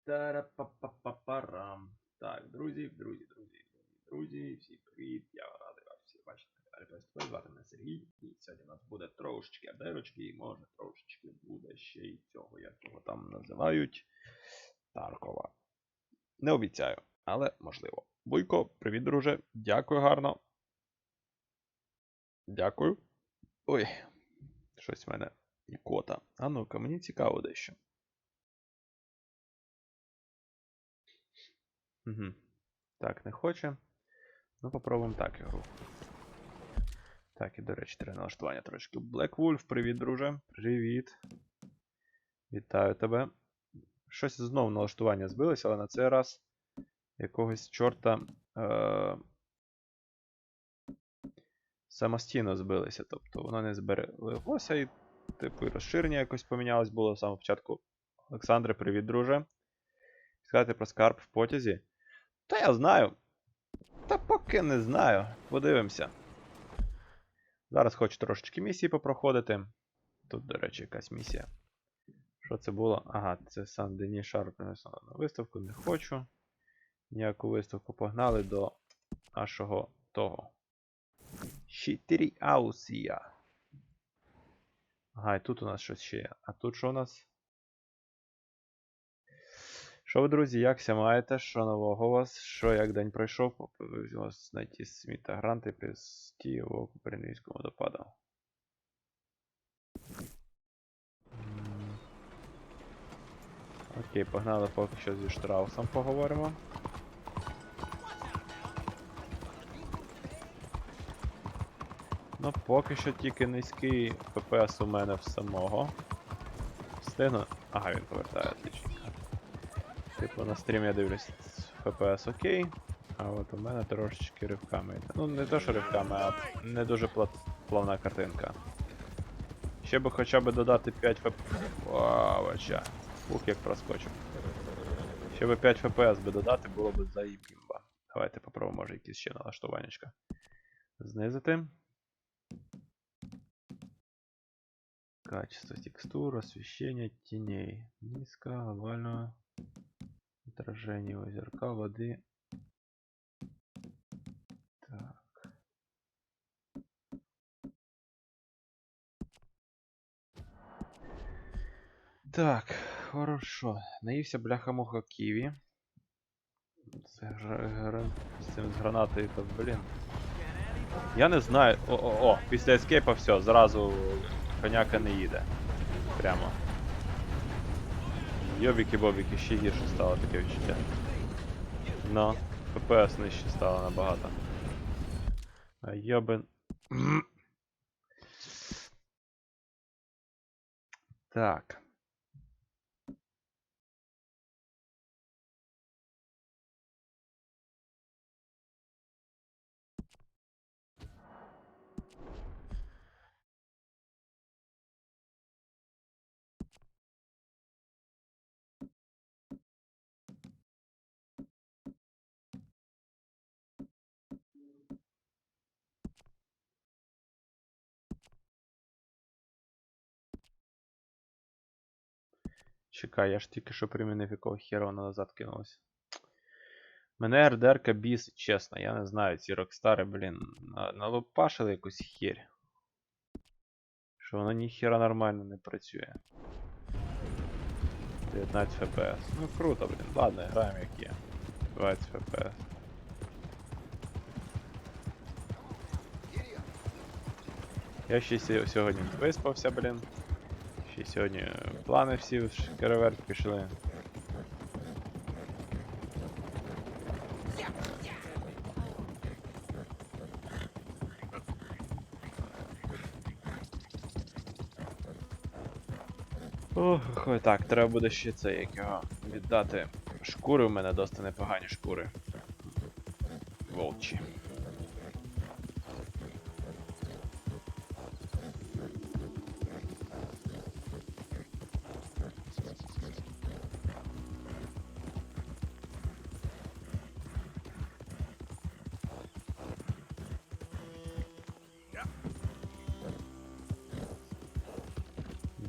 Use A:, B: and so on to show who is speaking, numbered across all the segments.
A: Тара-па-па-па-парам. Так, друзі, всім привіт, я радий вас всіх бачити на каналі Процессор. Звати мене Сергій, і сьогодні у нас буде трошечки апдейрочки, і може трошечки буде ще й цього, як його там називають, Таркова. Не обіцяю, але можливо. Буйко, привіт, друже, дякую гарно. Дякую. Ой, щось в мене ікота. А ну-ка, мені цікаво дещо. Угу. Так, не хоче. Ну, попробуємо так ігру. Так, і, до речі, треба налаштування трошки. Black Wolf, привіт, друже. Привіт. Вітаю тебе. Щось знову налаштування збилося, але на цей раз якогось чорта самостійно збилися. Тобто воно не збереглося і, типу, і розширення якось помінялось було в самому початку. Олександре, привіт, друже. Сказати про скарб в потязі? Та я знаю. Та поки не знаю. Подивимося. Зараз хочу трошечки місії попроходити. Тут, до речі, якась місія. Що це було? Ага, це Сан-Дені Шар принесла на виставку. Не хочу. Ніяку виставку. Погнали до нашого того. Щитері Аусія. Ага, і тут у нас щось ще є. А тут що у нас? Що ви, друзі, якся маєте? Що нового у вас? Що, як день пройшов? У вас знайти сміта гранти пісті в Оперативському водопаду. Окей, погнали поки що зі Штраусом поговоримо. Ну, поки що тільки низький ФПС у мене в самого. Встигну. Ага, він повертає, отлично. Типу на стрім я дивлюсь ФПС окей, а от у мене трошечки ривками. Ну не то що ривками, а не дуже плавна картинка. Ще би хоча б додати 5 ФПС. Вау, ух, як проскочив. Ще би 5 ФПС би додати, було б заїбімба. Давайте попробуємо, може якісь ще налаштуваннячка знизити. Качество текстур, освещение теней. Низко, глобального отражения у зеркал воды. Так. Так, хорошо. Наївся бляха-муха ківі. З цим з гранатою, то, блін. Я не знаю. О, після ескейпа все, зразу коняка не їде. Прямо. Йобіки-бобіки, ще гірше стало таке відчуття. Но, ФПС нижче стало набагато. А йобен... Так. Чекай, я ж тільки що примінив, якого хера вона назад кинулась. Мене РДРка бісить, чесно, я не знаю, ці рокстари, блін, налупашили якусь херь. Що воно ніхера нормально не працює. 19 ФПС. Ну круто, блін. Ладно, граємо як є. 20 ФПС. Я ще сьогодні не виспався, блін. Ще сьогодні плани всі в шкереверт пішли. Ох, так, треба буде ще це, як його віддати. Шкури у мене досить непогані шкури. Волчі.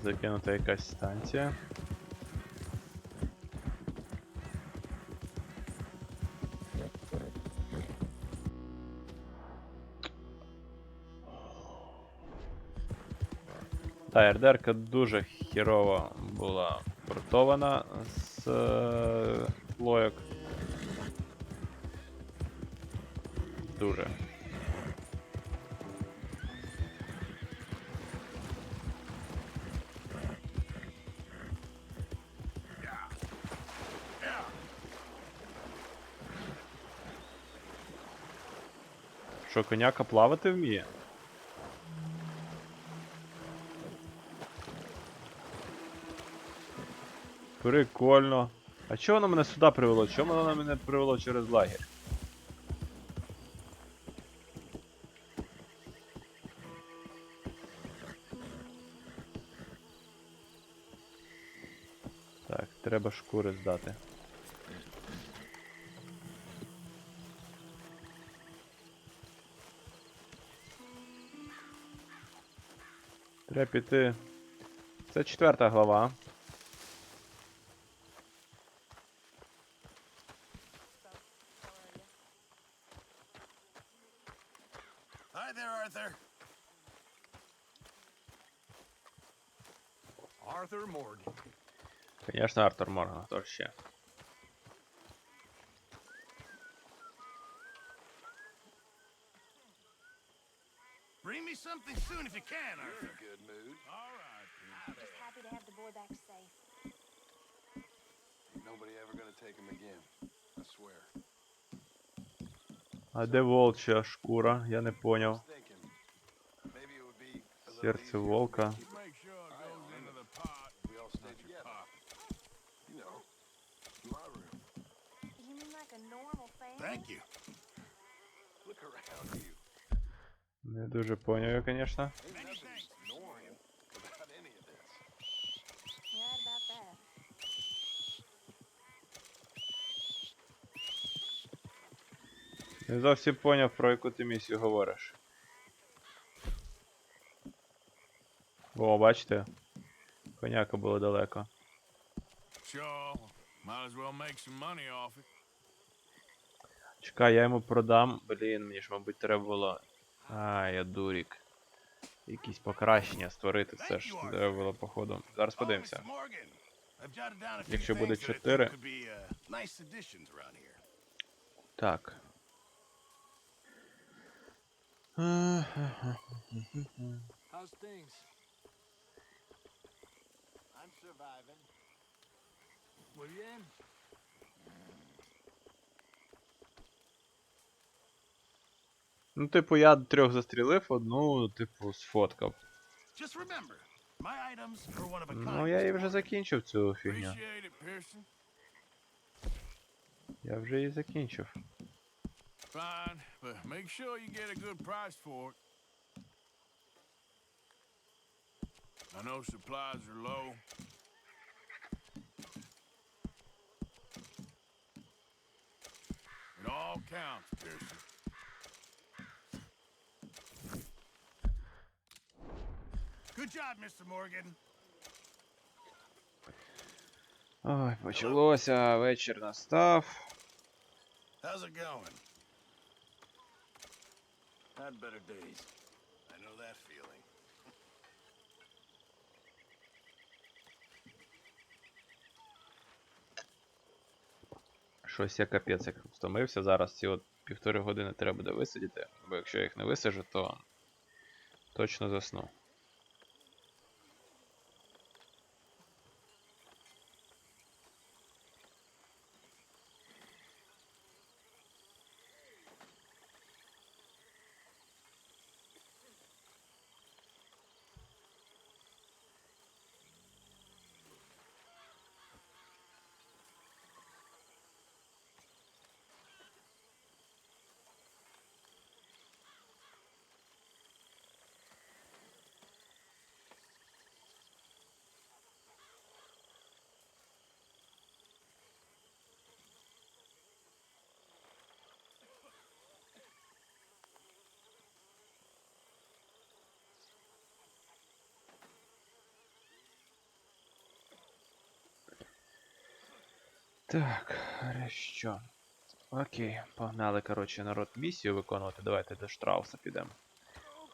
A: Закинута якась станція. Та, РДР-ка дуже хірово була портована з лойок. Дуже. Що, коняка плавати вміє? Прикольно. А чого воно мене сюди привело? Чому воно мене привело через лагерь? Так, треба шкури здати. Треба піти. Це 4-та глава.
B: Hi there, Arthur. Arthur Morgan.
A: Звісно, Артур Морган, хто ж ще.
B: Bring me something soon if you can, Arthur. You're in a good mood. All right.
C: I'm just happy to have the boy back safe.
D: Ain't nobody ever gonna take him again. I swear.
A: А де волча шкура? Я не поняв.
D: Just thinking, maybe it would be a little
A: Серце
D: easier
A: волка.
B: Make sure it goes into the pot.
D: if we all stayed
B: Not your
D: together.
B: pop.
D: You know, my room.
C: You mean like a normal family?
B: Thank you.
D: Look around you.
A: Не дуже поняв я, звісно.
D: Ain't
B: Many
D: nothing
B: thanks,
D: normal about any of this.
C: You're right about that.
A: Не зовсім поняв, про яку ти місію говориш. О, бачите? Коняка було далеко.
B: Sure. Might as well make some money off it.
A: Чекай, я йому продам. Блін, мені ж, мабуть, треба було. А, я дурік. Якісь покращення створити, це ж треба було, походу. Зараз
B: Oh,
A: подивимося.
B: Mr. Morgan. I've jotted down a few
A: Якщо буде
B: things that I think
A: 4.
B: could be nice additions around here.
A: Так.
D: How's things? I'm surviving. Well, yeah.
A: Ну, типу, я 3 застрілив, одну, типу, сфоткав.
B: Just remember, my items are one of a kind.
A: Ну, я її
B: Mr.
A: вже
B: Morgan.
A: закінчив цю фігню.
B: Appreciate it, Pearson.
A: Я вже її закінчив.
B: Fine, but make sure you get a good price for it. I know supplies are low. It all counts, Pearson. Good job, Mr. Morgan.
A: Ой, почалося, вечір настав.
B: How's it going? Had better days. I know that feeling.
A: Щось я капець як втомився. Зараз ці от 1,5 години треба буде висидіти, бо якщо я їх не висаджу, то точно засну. Так, що? Окей, погнали, коротше, народ місію виконувати. Давайте до Штрауса підемо.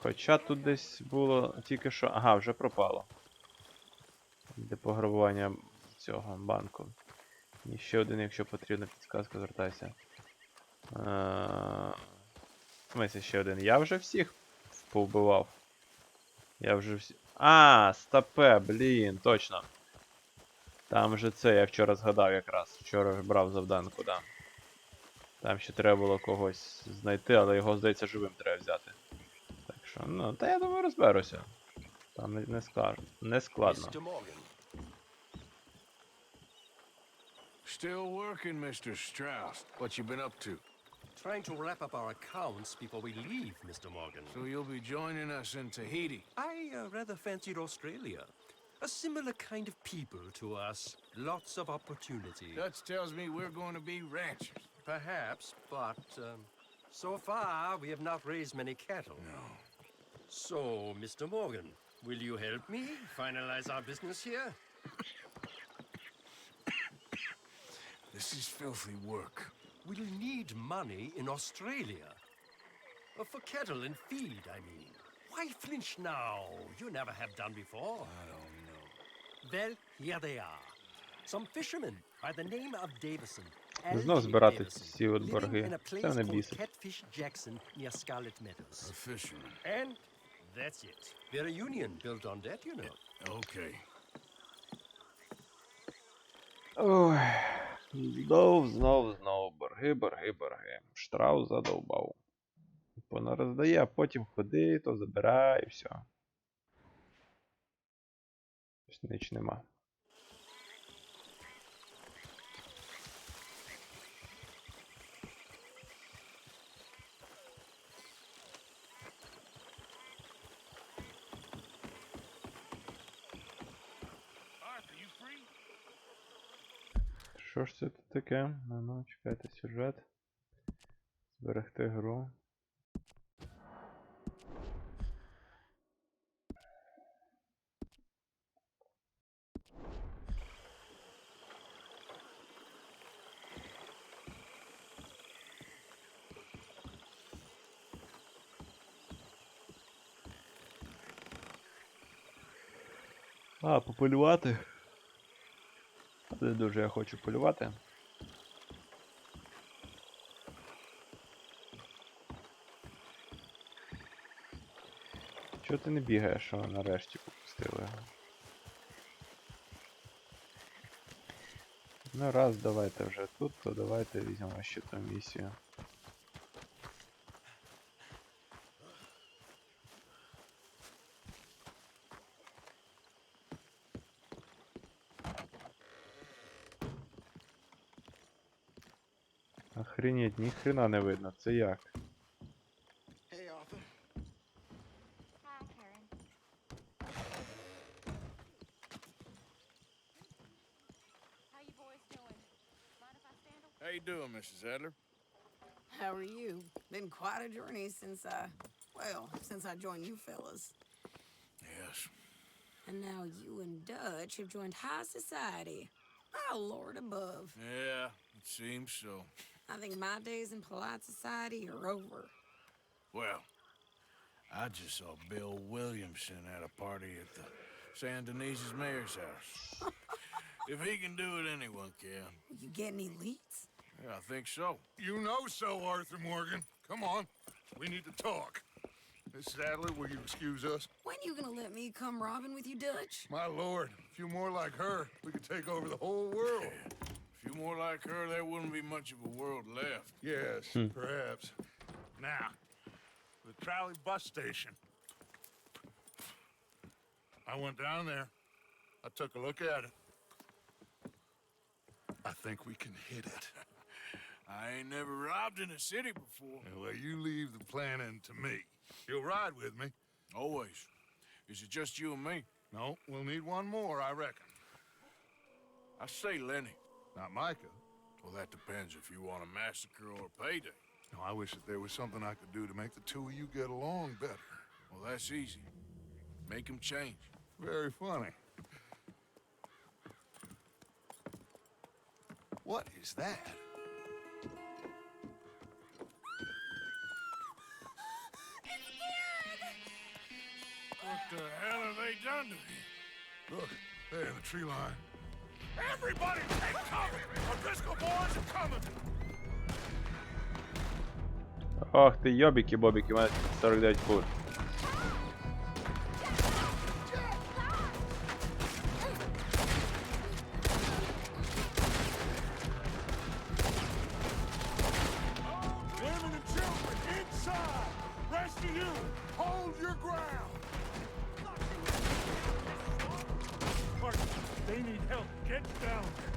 A: Хоча тут десь було тільки що... Ага, вже пропало. Де пограбування цього банку. І ще один, якщо потрібна підсказка, звертайся. В смысле ще один? Я вже всіх повбивав. Я вже всі... А, стопе, блін, точно. Там же це, я вчора згадав якраз. Вчора брав завданку, да. Там ще треба було когось знайти, але його, здається, живим треба взяти. Так що, ну, та я думаю, розберуся. Там не складно.
D: Mr. Morgan.
B: Still working, Mr. Strauss. What you been up to?
E: Trying to wrap up our accounts before we leave, Mr. Morgan.
B: So you'll be joining us in Tahiti.
E: I rather fancied Australia. A similar kind of people to us. Lots of opportunity.
B: Dutch tells me we're going to be ranchers.
E: Perhaps, but so far we have not raised many cattle.
B: No.
E: So, Mr. Morgan, will you help me finalize our business here?
B: This is filthy work.
E: We'll need money in Australia. For cattle and feed, I mean. Why flinch now? You never have done before.
B: I don't know.
E: Well, here they are. Some fishermen by the name of Davison.
A: Знов збирати ці от борги. Це мене бісить.
E: Catfish Jackson near Scarlet Meadows.
B: A fisherman.
E: And that's it. We're a union built on that, you know.
B: Okay.
A: Ой. Знов борги. Штраф задовбав. Понароздає, а потім ходи, то забирай і все. Ніч нема.
B: Arthur, you free?
A: Що ж це тут таке? Ну, чекайте сюжет. Зберегти гру. А, пополювати? Не дуже я хочу полювати. Чого ти не бігаєш, що нарешті попустили його? Ну раз, давайте вже тут, то давайте візьмемо ще ту місію. Охренеть, ні хрена не видно, це як?
B: Hey, Arthur.
C: Hi, Karen. How you boys doing? Mind if I stand over?
B: How you doing, Mrs. Adler?
F: How are you? Been quite a journey since I joined you fellas.
B: Yes.
F: And now you and Dutch have joined high society. Oh, Lord above.
B: Yeah, it seems so.
F: I think my days in polite society are over.
B: Well, I just saw Bill Williamson at a party at the San Denise's mayor's house. If he can do it, anyone can.
F: You get any leads?
B: Yeah, I think so.
G: You know so, Arthur Morgan. Come on, we need to talk. Mrs. Adler, will you excuse us?
F: When you gonna let me come robbing with you, Dutch?
G: My lord, a few more like her, we could take over the whole world.
B: If you more like her, there wouldn't be much of a world left.
G: Yes, perhaps. Now, the trolley bus station. I went down there. I took a look at it. I think we can hit it.
B: I ain't never robbed in a city before.
G: Well, you leave the planning to me. You'll ride with me?
B: Always. Is it just you and me?
G: No, we'll need one more, I reckon.
B: I say Lenny.
G: Not Micah.
B: Well, that depends if you want a massacre or a payday.
G: No, I wish that there was something I could do to make the two of you get along better.
B: Well, that's easy. Make them change.
G: Very funny. What is that?
B: the hell have they done to me?
G: Look, there in the tree line.
B: Everybody take cover! Our Driscoll boys are coming!
A: Ох ти, йобіки-бобіки, у мене 49 фут.
B: Women and children inside! Rest of you, hold your ground! Martin, they need help. Get down there.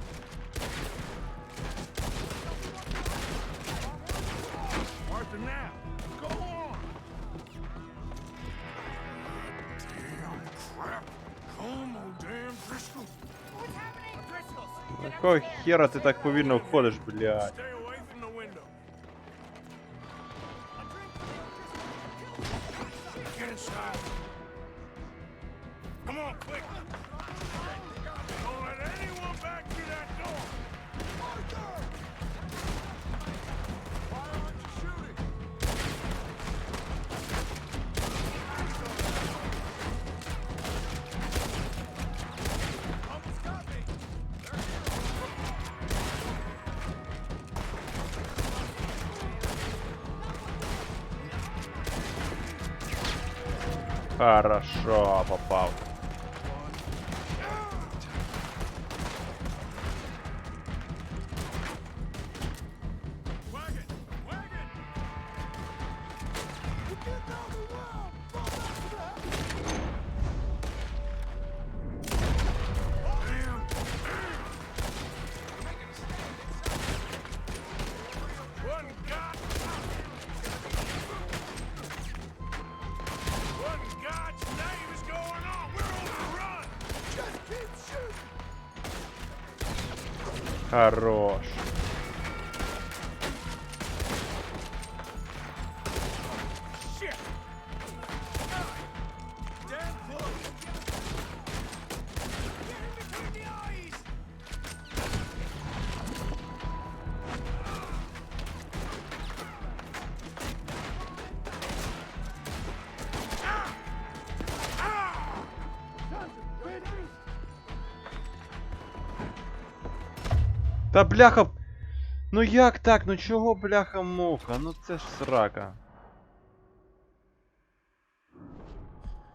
B: Martha, now, go on! Damn crap! Come on, damn Driscoll!
C: What's happening? Driscoll's.
A: Якого хера ти так повільно входиш, блядь?
B: Stay away from the window. Get inside. Come on, quick! Don't let anyone back through that door! Arthur! Why aren't you shooting? Almost got me!
A: Хорошо, попав.
B: Wagon! Wagon! You get down the wall! Fall back to the house! Damn! One God's name is going on! We're overrun! Just keep shooting!
A: Хорош.
B: Shit! Damn close! Get in between the eyes!
A: Та бляха. Ну як так? Ну чого бляха-муха? Ну це ж срака.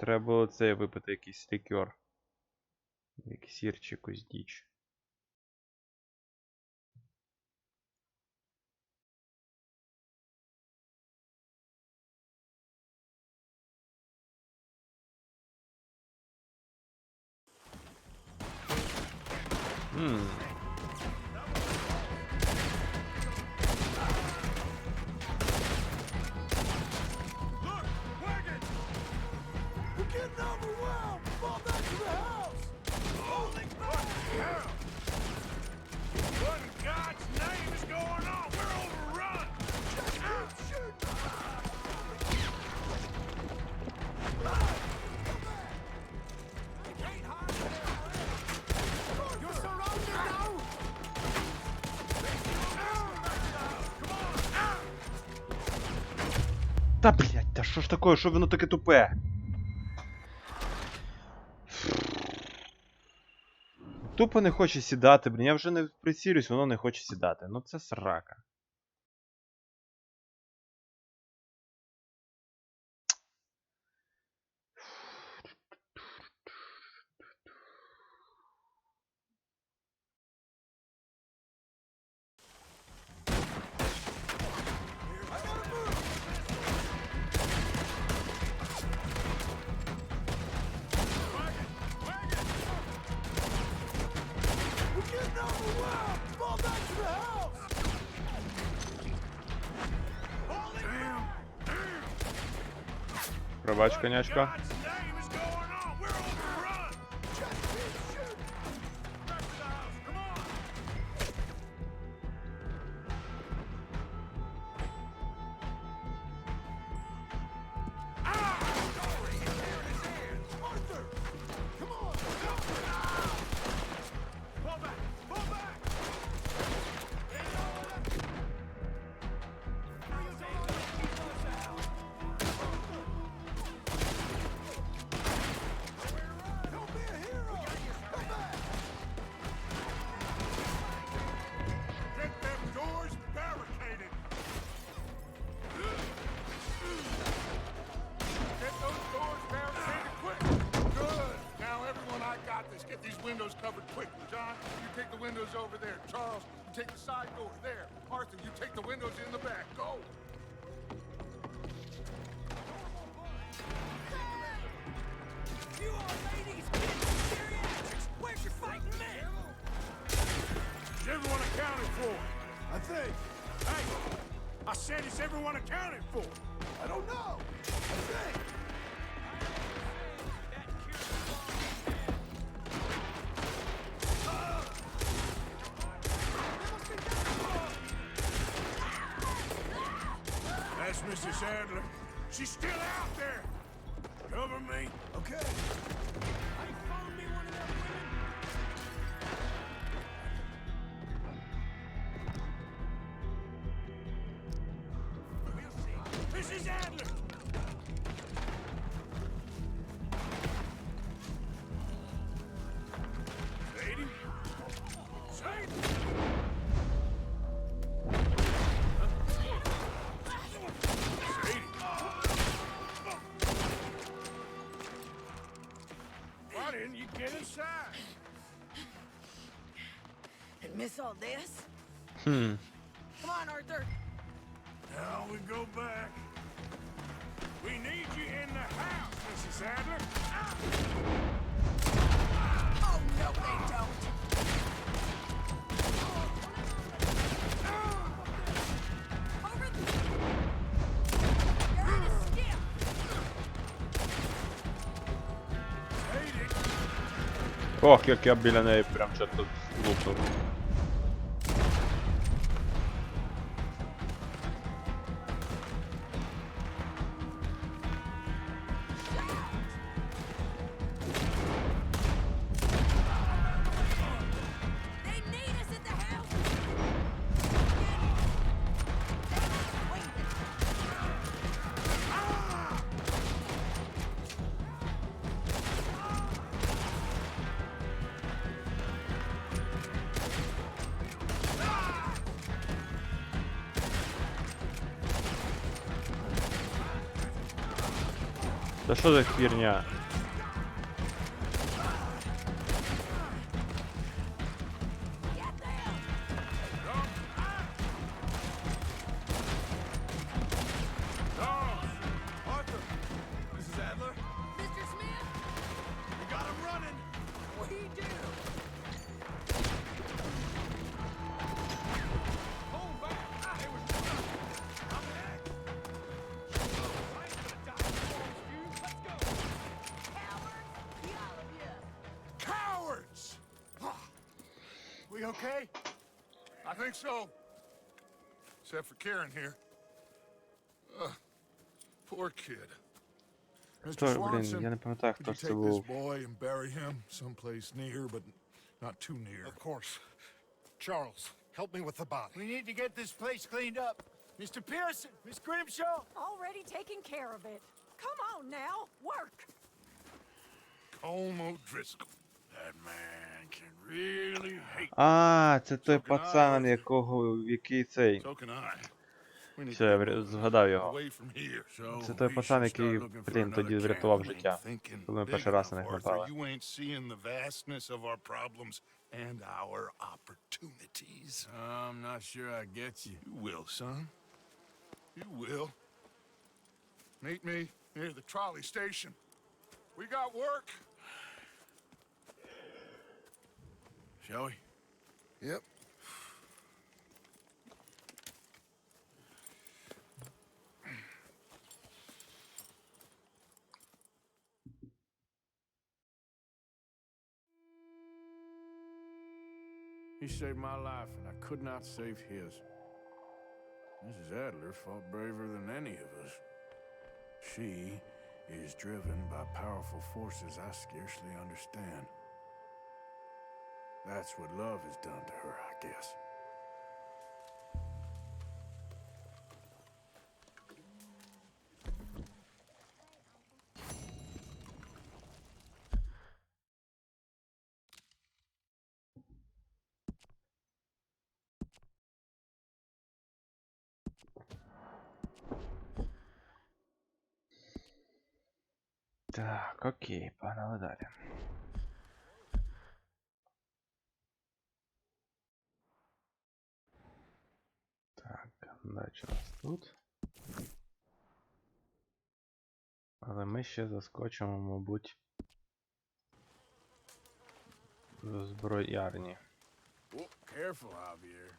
A: Треба було це випити якийсь лікер. Еліксир чи якусь діч.
B: Look! Wagon! We're getting overwhelmed! Fall back to the house! Holy fucking hell! What in God's name is going on? We're overrun! Just keep shooting! You can't hide there! You're surrounded now! Come on!
A: Та блять, та що ж такое, що воно таке тупе? Тупо не хоче сідати, блін, я вже не прицілюсь, воно не хоче сідати. Ну це срака. Пробач, конячка.
G: Let's get these windows covered quickly. John, you take the windows over there. Charles, you take the side door there. Arthur, you take the windows in the back. Go!
B: You are ladies, kids, geriatrics. Where's your fighting men?
G: Is everyone accounted for?
B: I think.
G: Hey, I said is everyone accounted for?
B: I don't know. I think.
G: That's Mrs. Adler. She's still out there. Cover me.
B: Okay. I found me one of them women.
G: Mrs. Adler! Sadie? Sadie! Sadie! Why didn't you get inside?
F: And miss all this?
A: Хм.
F: Come on, Arthur.
G: Now we go back. We need you in the house, Mrs. Adler.
F: Oh, no, they don't. Over You're in a skip.
A: Ох, як я біля неї прям що тут лупнув.
F: They need us at the house. Wait.
A: Та що за хвірня?
F: Get them.
G: Arthur! Mrs. Adler?
F: Mr. Smith,
G: We got him running!
F: we do.
G: Hold back! They were I'm back!
F: Cowards, the all of you.
G: Cowards! We okay? I think so. Except for Karen here. Poor kid.
A: Хто, блін, я не пам'ятаю,
G: Could
A: хто
G: you
A: ж це
G: take this
A: був.
G: boy and bury him someplace near, but not too near?
H: Of course. Charles, help me with the body.
B: We need to get this place cleaned up. Mr. Pearson, Miss Grimshaw.
F: Already taking care of it. Come on now, work.
G: Colm O'Driscoll. That man can really hate.
A: А, це той пацан, який цей.
G: So can I. We need
A: Все,
G: to
A: я
G: get
A: згадав його.
G: away from here. So
A: Це той
G: we
A: пацан,
G: should
A: який,
G: start looking for
A: блін, тоді
G: another
A: врятував
G: camp.
A: життя.
G: Thinking
A: Коли ми
G: big
A: перший раз на
G: enough,
A: них
G: Arthur.
A: напали.
G: You ain't seeing the vastness of our problems and our opportunities.
D: I'm not sure I get you.
G: You will, son. You will. Meet me near the trolley station. We got work.
D: Shall we?
G: Yep.
D: He saved my life, and I could not save his. Mrs. Adler fought braver than any of us. She is driven by powerful forces I scarcely understand. That's what love has done to her, I guess.
A: Так, окей, погнали далі. Далі у нас тут. Але ми ще заскочимо, мабуть, до зброярні.
D: Oh, careful, Javier.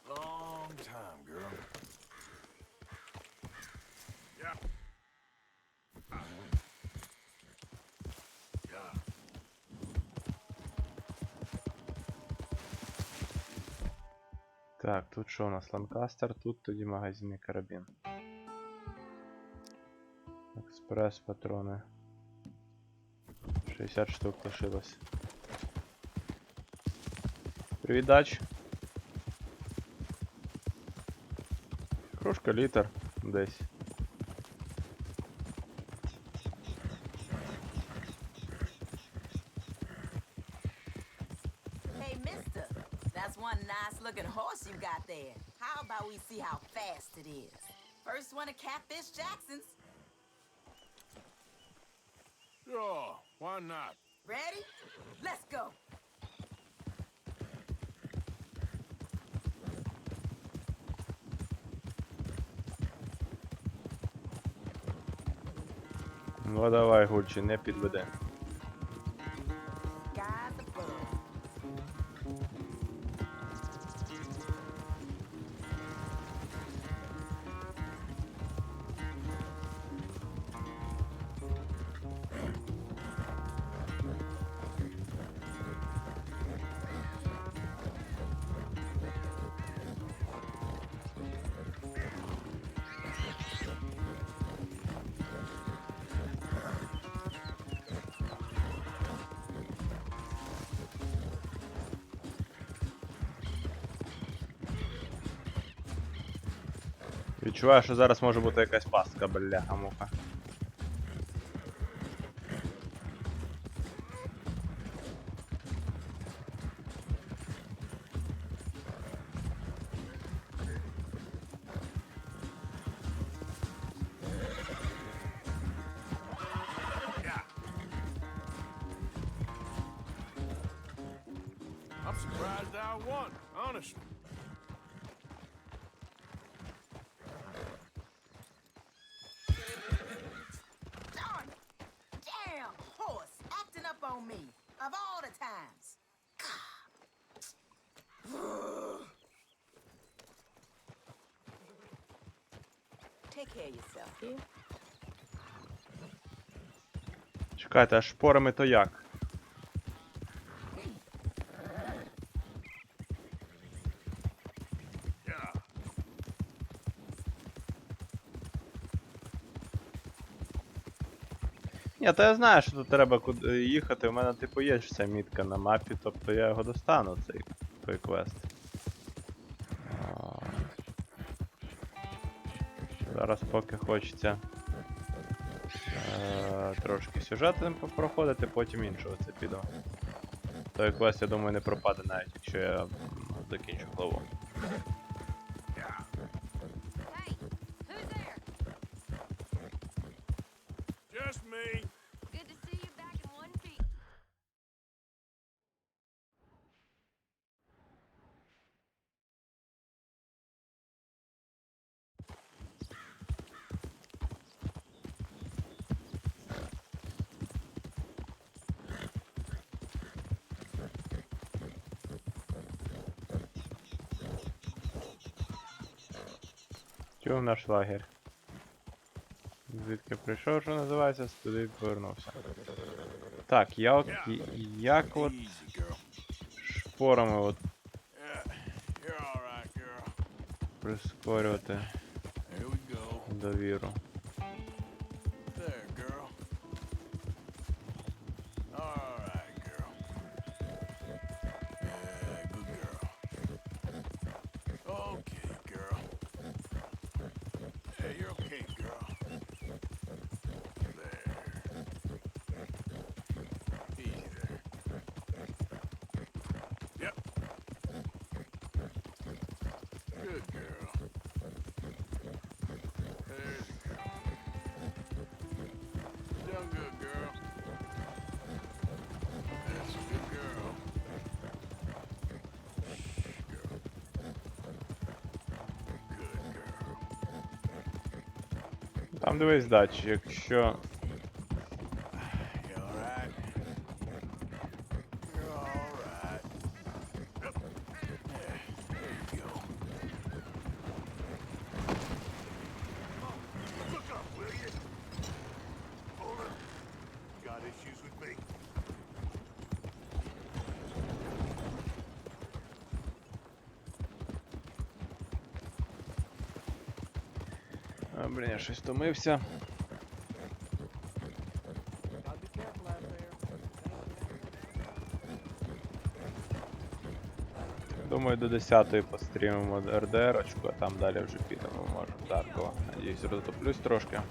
D: Long time, girl. Yeah. Yeah.
A: Так, тут що у нас? Ланкастер, тут тоді магазинний карабін. Експрес патрони. 60 штук лишилось. Привіт, дач. Кружка літр десь.
F: Hey, mister, that's one nice-looking horse you got there. How about we see how fast it is? First one to Catfish Jackson's.
D: Sure, why not?
F: Ready? Let's go.
A: Ну давай, Гульчі, не підведи.
F: Sky's the above.
A: Відчуваю, що зараз може бути якась пастка, бляха-муха.
D: I'm surprised I won, honestly.
F: Darn it. Damn horse acting up on me. Of all the times. Take care of yourself, here.
A: Чекайте, а шпорами то як?
D: Yeah.
A: Ні, то я знаю, що тут треба куди їхати. У мене типу є ж ця мітка на мапі, тобто я його достану, той квест. Зараз поки хочеться трошки сюжетом проходити, потім іншого це піду. Той квест, я думаю, не пропаде навіть, якщо я закінчу главу.
C: Hey, who's there?
D: Just me.
C: Good to see you back in one piece.
A: Чув наш лагерь. Звідки прийшов, що називається, туди повернувся. Так, як от
D: Easy, girl.
A: шпорами от
D: Yeah, you're all right, girl.
A: прискорювати
D: Here we go.
A: довіру.
D: There, girl. All right, girl. Yeah, good girl. Okay, girl. Yeah, you're okay, girl. There. Easy there. Yep.
A: Там дивись датчик, якщо...
D: You all right? You're all right. There you go.
B: Look up, will you? Hold up. Got issues with me.
A: А, блін, я щось втомився. Думаю, до 10-ї пострімимо РДР-очку, а там далі вже підемо, може, Даркова. Надіюсь, розтоплюсь трошки.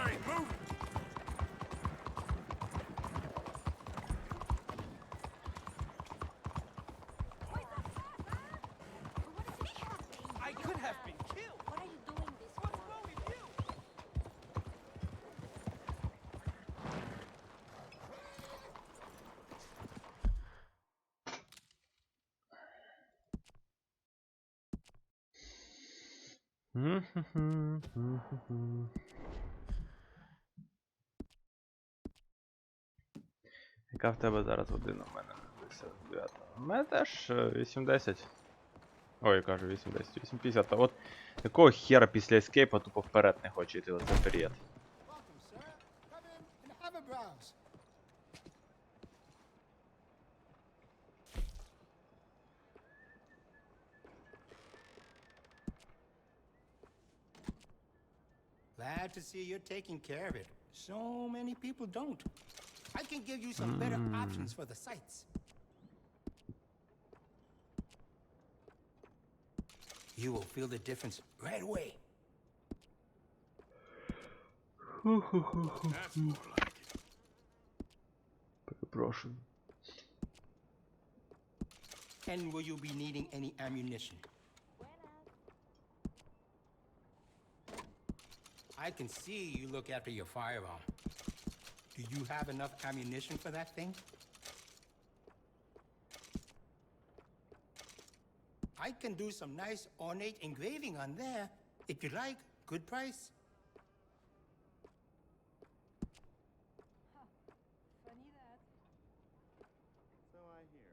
B: Hey, move!
C: I could have been killed. What are you doing this for? What's wrong with you?
A: Яка в тебе зараз година? У мене 59. У мене теж 8:10. Ой, я кажу 8:10, 8:50. Та от якого хера після ескейпа тупо вперед не хоче йти, оце період.
H: Welcome, sir. Come in and have a browse. Glad to see you're taking care of it. So many people don't. I can give you some better options for the sites. You will feel the difference right away.
B: That's more like it.
A: Перепрошую.
H: And will you be needing any ammunition? I can see you look after your firearm. Do you have enough ammunition for that thing? I can do some nice ornate engraving on there. If you like, good price.
C: Funny that.
I: So I hear.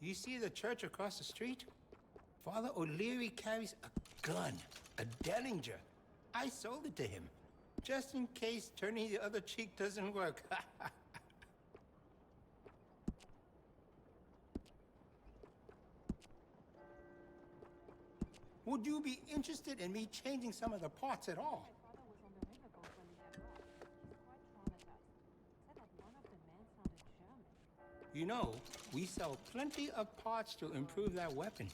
H: You see the church across the street? Father O'Leary carries a gun, a Derringer. I sold it to him, just in case turning the other cheek doesn't work. Would you be interested in me changing some of the parts at all?
C: My father was on the riverboat when we got lost. He's quite traumatized. Said that one of the men sounded German.
H: You know, we sell plenty of parts to improve that weapon.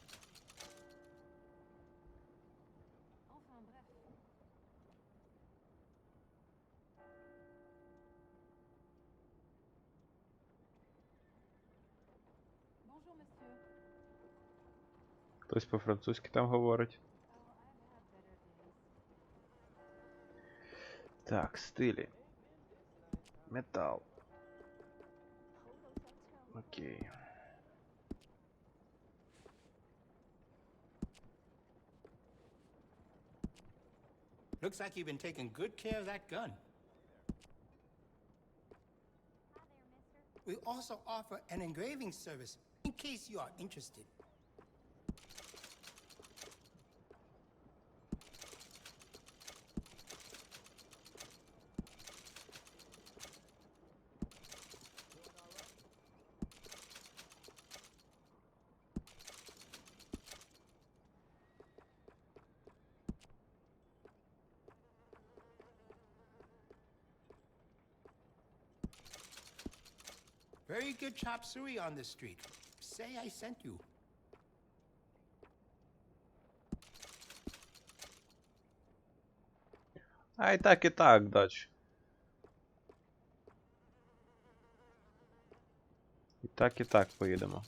C: Enfin bref. Bonjour, monsieur.
A: Хтось по-французьки там говорить.
C: Oh, I've had better days.
A: Так, стилі. Метал. Окей.
H: Looks like you've been taking good care of that gun. We also offer an engraving service in case you are interested. Very good chop suey on the street. Say I sent you.
A: А і так, дач. І так поїдемо.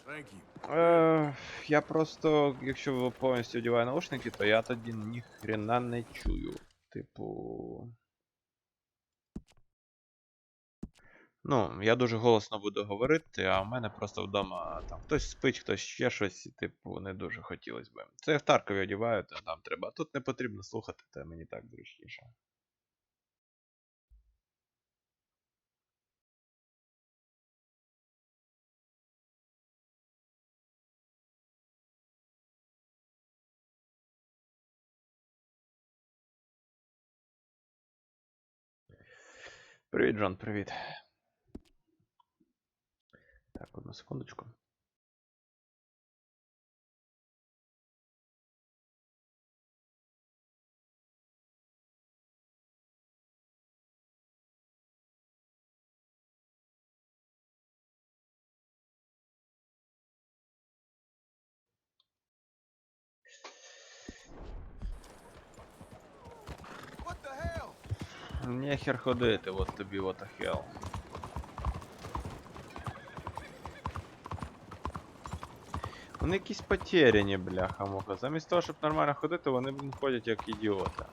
D: Thank you.
A: Я просто, якщо повністю одягаю наушники, то я тоді ніхрена не чую. Типу... Ну, я дуже голосно буду говорити, а в мене просто вдома там хтось спить, хтось ще щось, і, типу, не дуже хотілося б. Це я в Таркові одягаю, то там треба. А тут не потрібно слухати, то мені так зручніше. Привіт, Джон, привіт. Так, одну секундочку.
B: What the hell?
A: Нехер ходити, от тобі what the hell. Вони якісь потеряні, бляха-муха. Замість того, щоб нормально ходити, вони, блін, ходять як ідіоти.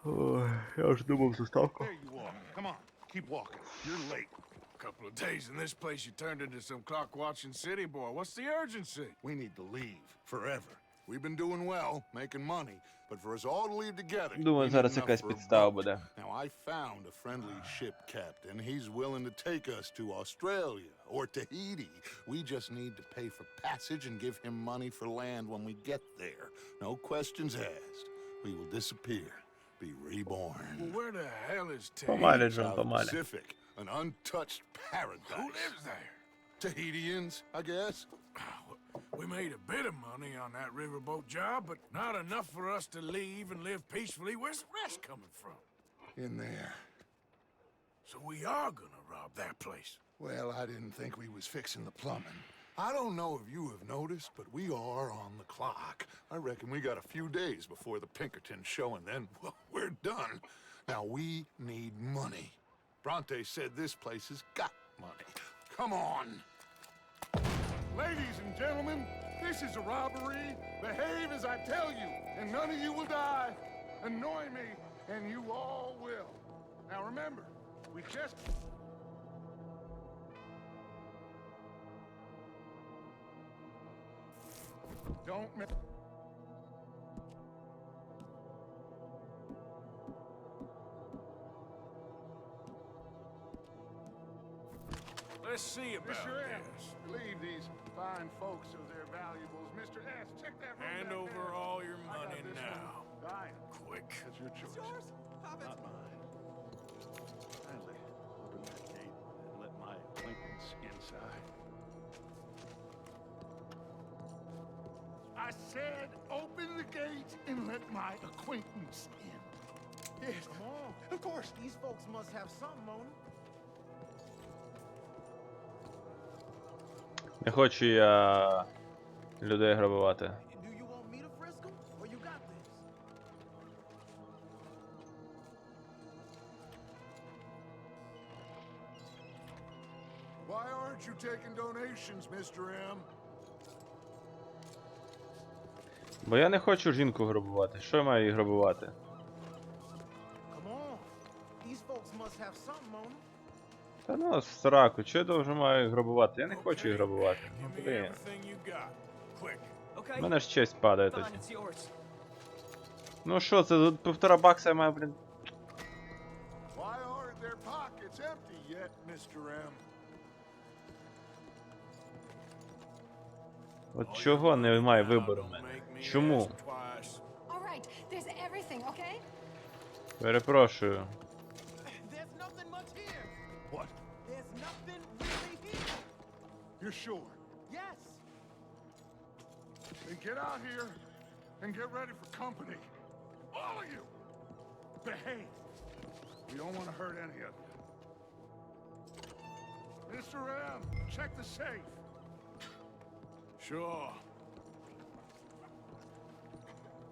A: Ой, я ж думав заставку.
G: There you are. Come on, keep walking. You're late.
D: Couple of days in this place, you turned into some clock-watching city boy. What's the urgency?
G: We need to leave forever. We've been doing well, making money, but for us all to leave together. we
A: Думаю,
G: need
A: зараз
G: enough
A: якась
G: for a
A: підстава
G: boat.
A: буде.
G: Now I found a friendly ship captain. He's willing to take us to Australia or Tahiti. We just need to pay for passage and give him money for land when we get there. No questions asked. We will disappear, be reborn.
D: Well, where the hell is
A: Помалі,
D: Tahiti?
A: Джон,
G: South
A: помалі.
G: Pacific, an untouched paradise.
D: Who lives there?
G: Tahitians, I guess.
D: We made a bit of money on that riverboat job, but not enough for us to leave and live peacefully. Where's the rest coming from?
G: In there.
D: So we are gonna rob that place.
G: Well, I didn't think we was fixing the plumbing. I don't know if you have noticed, but we are on the clock. I reckon we got a few days before the Pinkertons show, and then, well, we're done. Now, we need money. Bronte said this place has got money. Come on. Ladies and gentlemen, this is a robbery. Behave as I tell you, and none of you will die. Annoy me, and you all will. Now, remember, we just... Don't miss.
D: Let's see about
G: Mr. S,
D: this.
G: leave these fine folks of their valuables. Mr. S, check that room
D: Hand
G: back
D: over
G: there.
D: all your
G: I got
D: money
G: this
D: now.
G: one. Diane,
D: Quick.
G: that's your choice.
I: Yours?
G: Not mine. Kindly open that gate and let my acquaintance inside. I said open the gate and let my acquaintance in.
I: Yes. Come on. Of course, these folks must have something on them.
A: Не хочу я людей грабувати.
I: Do you want me to frisk them, or you got this?
G: Why aren't you taking donations, Mr. M?
A: Бо я не хочу жінку грабувати. Що я маю її грабувати?
I: Come on. These folks must have something on them.
A: Та ну, в сраку, чого я довже маю її грабувати? Я не хочу її грабувати. Ну,
D: Give me
A: блін.
D: everything you got. Quick.
A: У мене ж честь падає тоді. Ну що, це тут $1,500 я маю, блін.
G: Why aren't their pockets empty yet, Mr. M?
A: От чого немає вибору в мене? Чому?
C: All right, there's everything, okay?
A: Перепрошую.
I: There's nothing much here.
G: What?
I: There's nothing really here.
G: You're sure?
I: Yes.
G: Then get out here and get ready for company. All of you! Behave. We don't want to hurt any of you. Mr. M, check the safe.
D: Sure.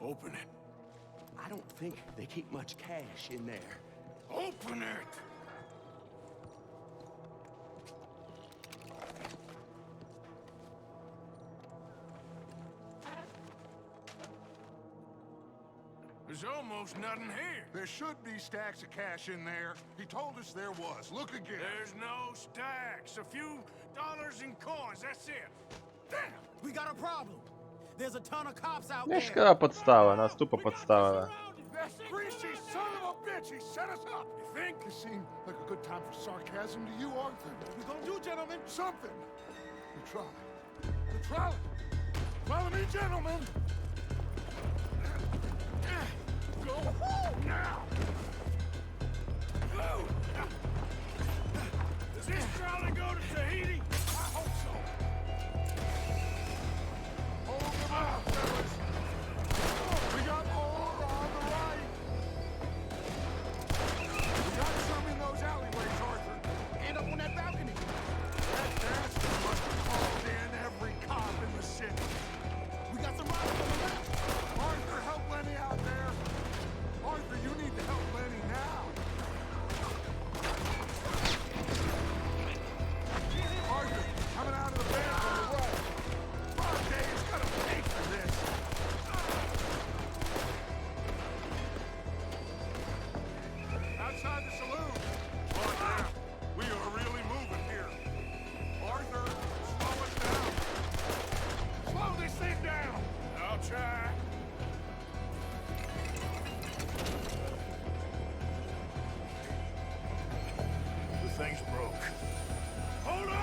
D: Open it.
J: I don't think they keep much cash in there.
D: Open it! There's almost nothing here.
G: There should be stacks of cash in there. He told us there was. Look again.
D: There's no stacks. A few dollars in coins, that's it.
G: Damn!
I: We got a problem. There's a ton of cops out
A: Я ж
I: there.
A: сказав, подстава, нас тупо подставили.
G: That greasy son of a bitch! He set us up! You think? It seemed like a good time for sarcasm to you, Arthur.
I: What we gonna do, gentlemen?
G: Something! The trolley. The trolley! Follow me, gentlemen! Go now!
D: Does this trolley go to Tahiti?
G: I hope so. Hold them out, fellas. We got more on the right. We got some in those alleyways, Arthur.
I: And up on that balcony.
G: That bastard must have called in every cop in the city.
I: We got some riders on the left.
G: Arthur, help Lenny out there. Arthur, you need to help Lenny now. Arthur, coming out of the van on the right. Friday is gonna pay for this. Outside the saloon. Oh, yeah. We are really moving here. Arthur, slow us down. Slow this thing down.
D: I'll try. The thing's broke. Hold on!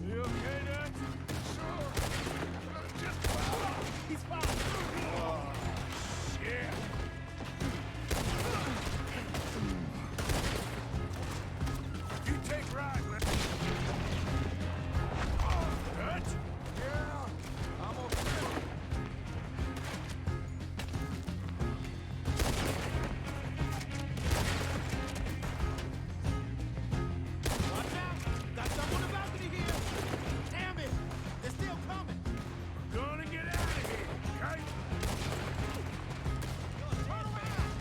D: You okay, Dutch?
I: He's fine.
D: Yeah. You take right, let's... Dutch?
G: Yeah, I'm okay.
I: Watch out. Got some on the balcony here. Damn it. They're still coming.
D: Gonna get out of here, okay?
I: Turn around.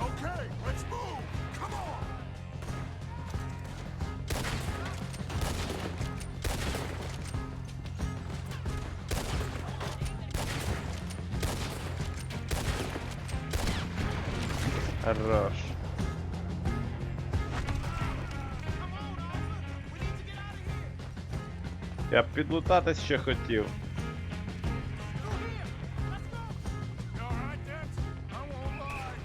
G: Okay, let's move. Come on.
A: Хорош. Я б підлутатись ще хотів.
D: You all right, Dutch? I won't lie.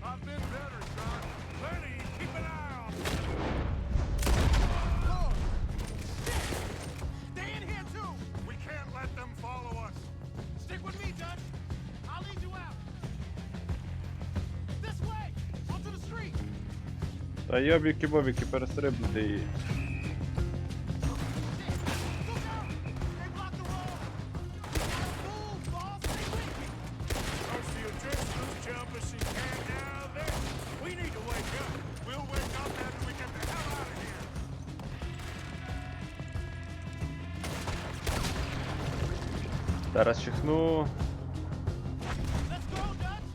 D: I've been better, son. Lenny, keep an eye on me.
I: Lord. Shit. Stay in here too.
G: We can't let them follow us.
I: Stick with me, Dutch. I'll lead you out. This way. Onto the street.
A: Та йобіки-бобіки, перестрибнути її.
I: Look out. They blocked the road. We gotta move, boss. Stay with me.
D: Most of you just loose jumpers and can now there. We need to wake up.
G: We'll wake up after we get the hell out of here.
A: Зараз чихну.
I: Let's go, Dutch.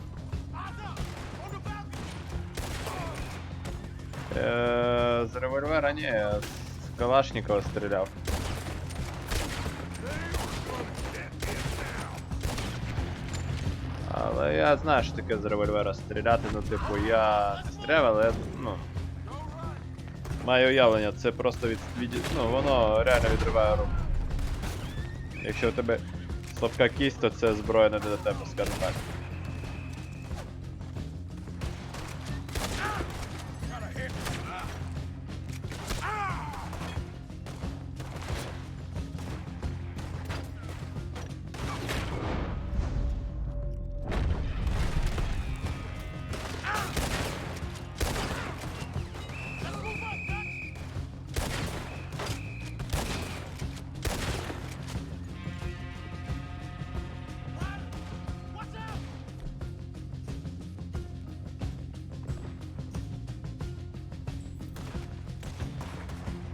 I: Eyes up. On the balcony.
A: З револьвера ні, я з Калашникова стріляв. Але я знаю, що таке з револьвера стріляти, ну типу я не стріляв, але ну. Маю уявлення, це просто ну, воно реально відриває руку. Якщо у тебе слабка кість, то це зброя не до тебе, скажімо так.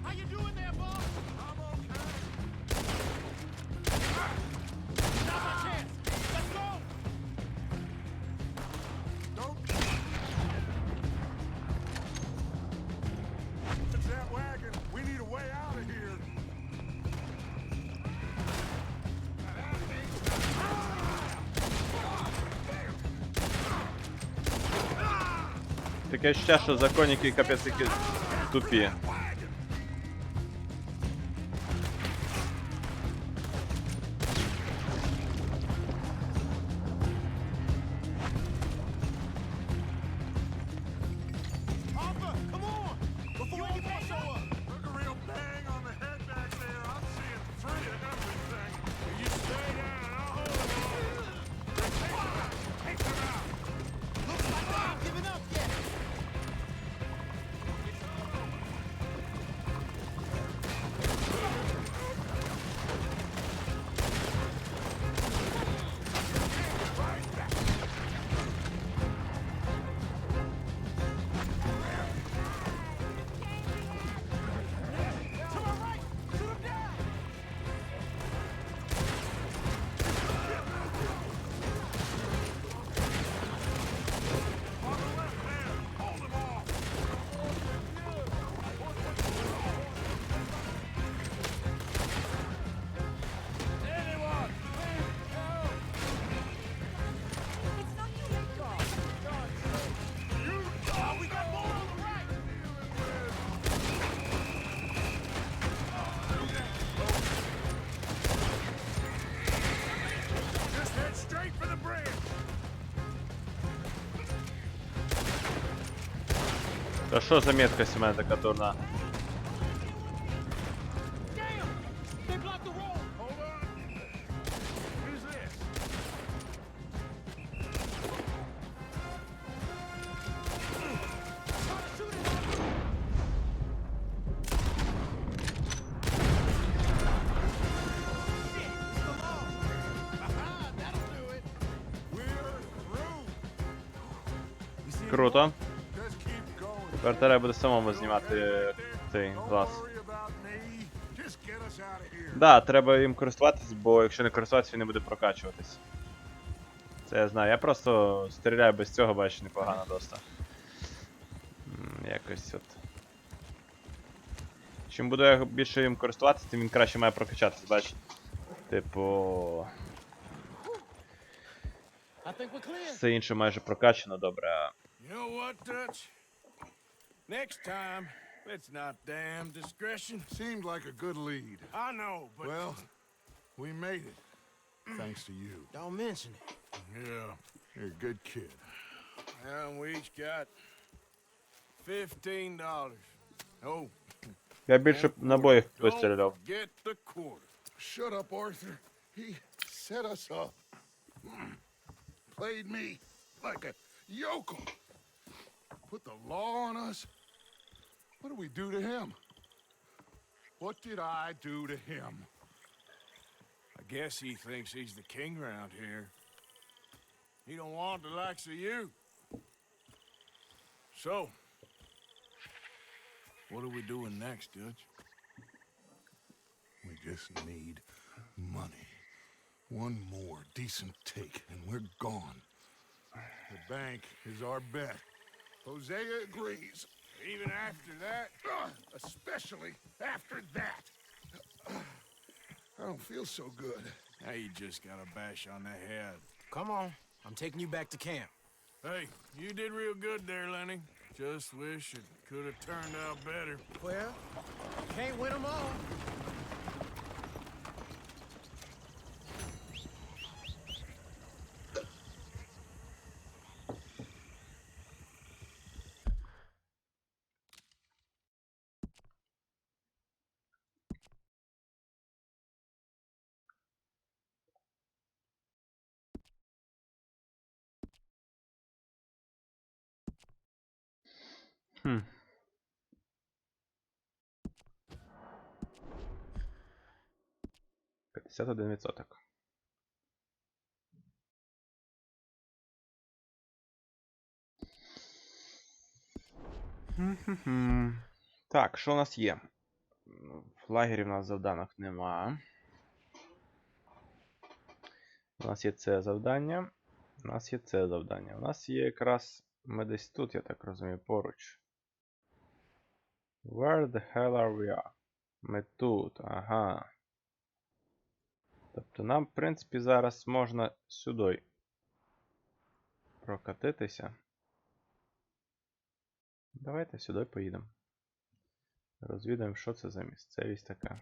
I: How you doing there, boss? I'm okay. Now's our chance. Let's go.
B: It's that wagon. We need a way out of here.
A: Таке ще, що законники капець які тупі.
I: Arthur, come on. Before any more show up.
B: Took a real bang on the head back there. I'm seeing three of everything. You stay down. I'll hold on. Take them out.
I: Looks like they ain't giving up yet. To my right. Shoot him down.
B: On the left hand. Hold them off. Anyone?
C: It's not too late, Carl.
I: Oh, we got more on the right.
B: Just head straight for the bridge.
A: Та що за меткость у мене така дурна?
I: Damn. They blocked the road.
B: Hold on. Who's this?
I: Aha, that'll do it.
B: We're through.
A: Круто.
B: Just keep going.
A: Тепер треба буде самому знімати цей
B: Don't
A: глаз.
B: worry about me. Just get us out of here.
A: Да, треба їм користуватись, бо якщо не користуватися, він не буде прокачуватись. Це я знаю. Я просто стріляю без цього, бачиш, непогано доста. Якось от. Чим буду я більше їм користуватися, тим він краще має прокачатись, бачиш. Типу.
I: I think we're clear.
A: Все інше майже прокачано, добре.
D: You know what, Dutch? Next time, let's not damn discretion.
G: Seemed like a good lead.
D: I know, but
G: Well, we made it. Thanks to you.
I: Don't mention it.
D: yeah.
G: You're a good kid.
D: And we each got $15. Oh,
A: Я більше набоїв
D: don't
A: вистріляв.
D: forget the quarter.
G: Shut up, Arthur. He set us up. Played me like a yokel. Put the law on us. What did we do to him? What did I do to him?
D: I guess he thinks he's the king around here. He don't want the likes of you. So, what are we doing next, Dutch?
G: We just need money. One more decent take, and we're gone. The bank is our bet. Hosea agrees.
D: Even after that?
G: Especially after that. I don't feel so good.
D: Now you just got a bash on the head.
H: Come on.
I: I'm taking you back to camp.
D: Hey, you did real good there, Lenny. Just wish it could have turned out better.
I: Well, can't win them all.
A: Хм. %51. Так, що у нас є? В лагері в нас завданок нема. У нас є це завдання. У нас є це завдання. У нас є якраз... Ми десь тут, я так розумію, поруч. Where the hell are we? Ми тут, ага. Тобто нам, в принципі, зараз можна сюди прокатитися. Давайте сюди поїдемо. Розвідаємо, що це за місцевість така.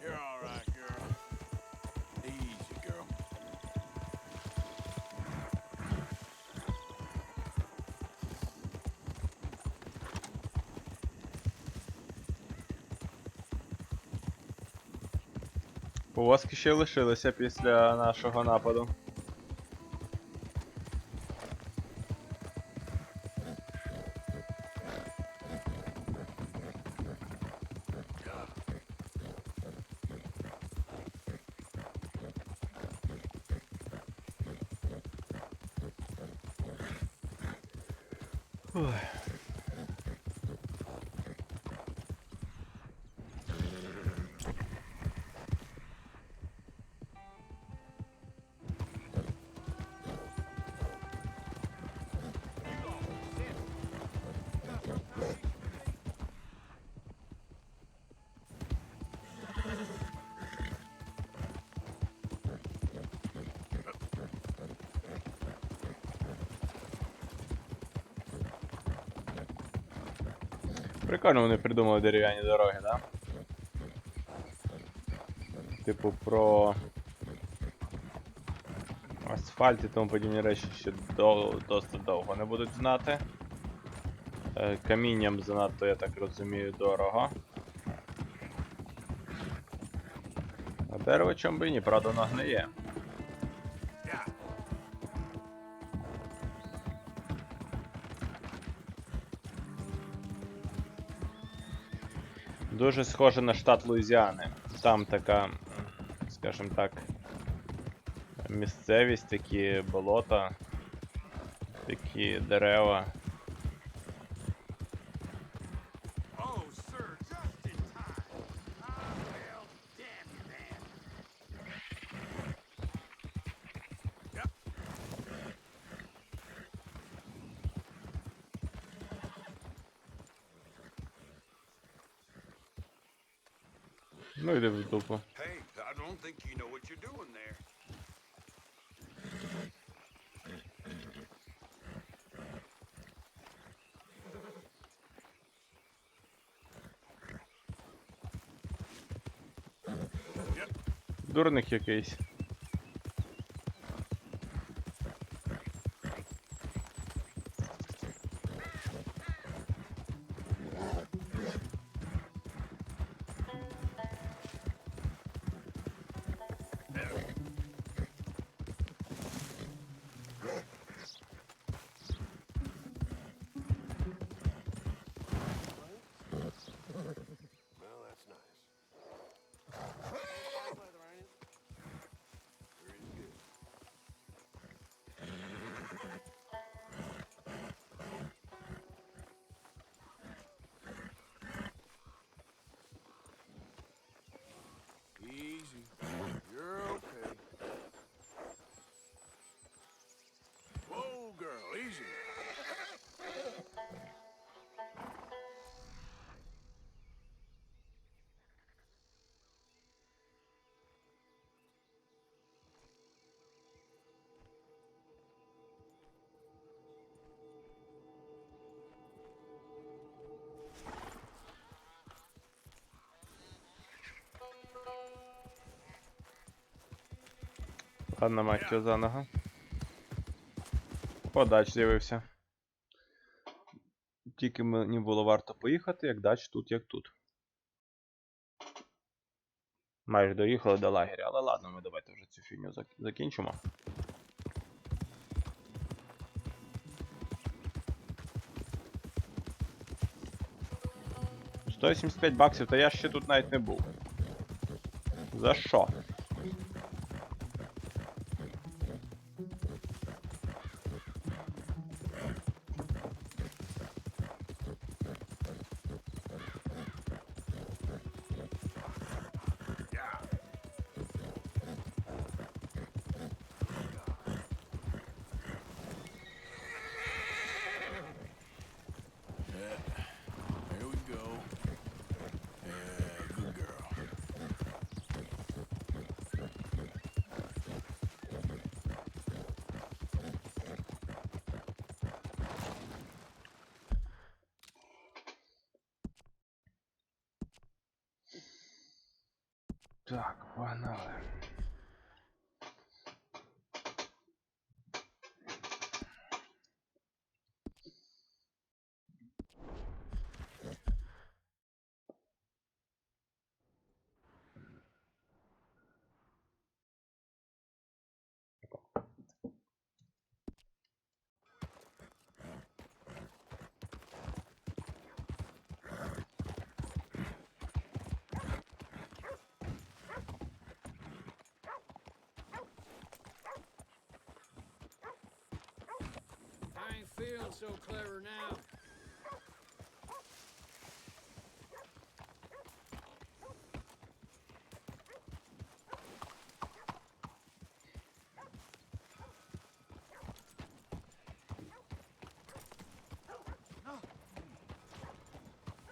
D: You're all right, girl. Easy, girl.
A: Повозки ще лишилися після нашого нападу. Ой. Прикольно вони придумали дерев'яні дороги, да? Типу про асфальт і тому подібні речі ще досить довго не будуть знати. Камінням занадто, я так розумію, дорого. А дерево чом би ні, правда, воно гниє. Дуже схоже на штат Луїзіани. Там така, скажімо так, місцевість, такі болота, такі дерева. Ну йди в дупу.
J: Hey, I don't think you know what you're doing there.
A: Дурник якийсь. Ладно, мать його за ногу. Подач з'явився. Тільки мені було варто поїхати, як дач тут, як тут. Майже доїхали до лагеря, але ладно, ми давайте вже цю фігню закінчимо. $175, та я ще тут навіть не був. За що?
D: Here we go. Yeah, good girl.
A: Так, погнали.
I: I ain't feeling so clever now.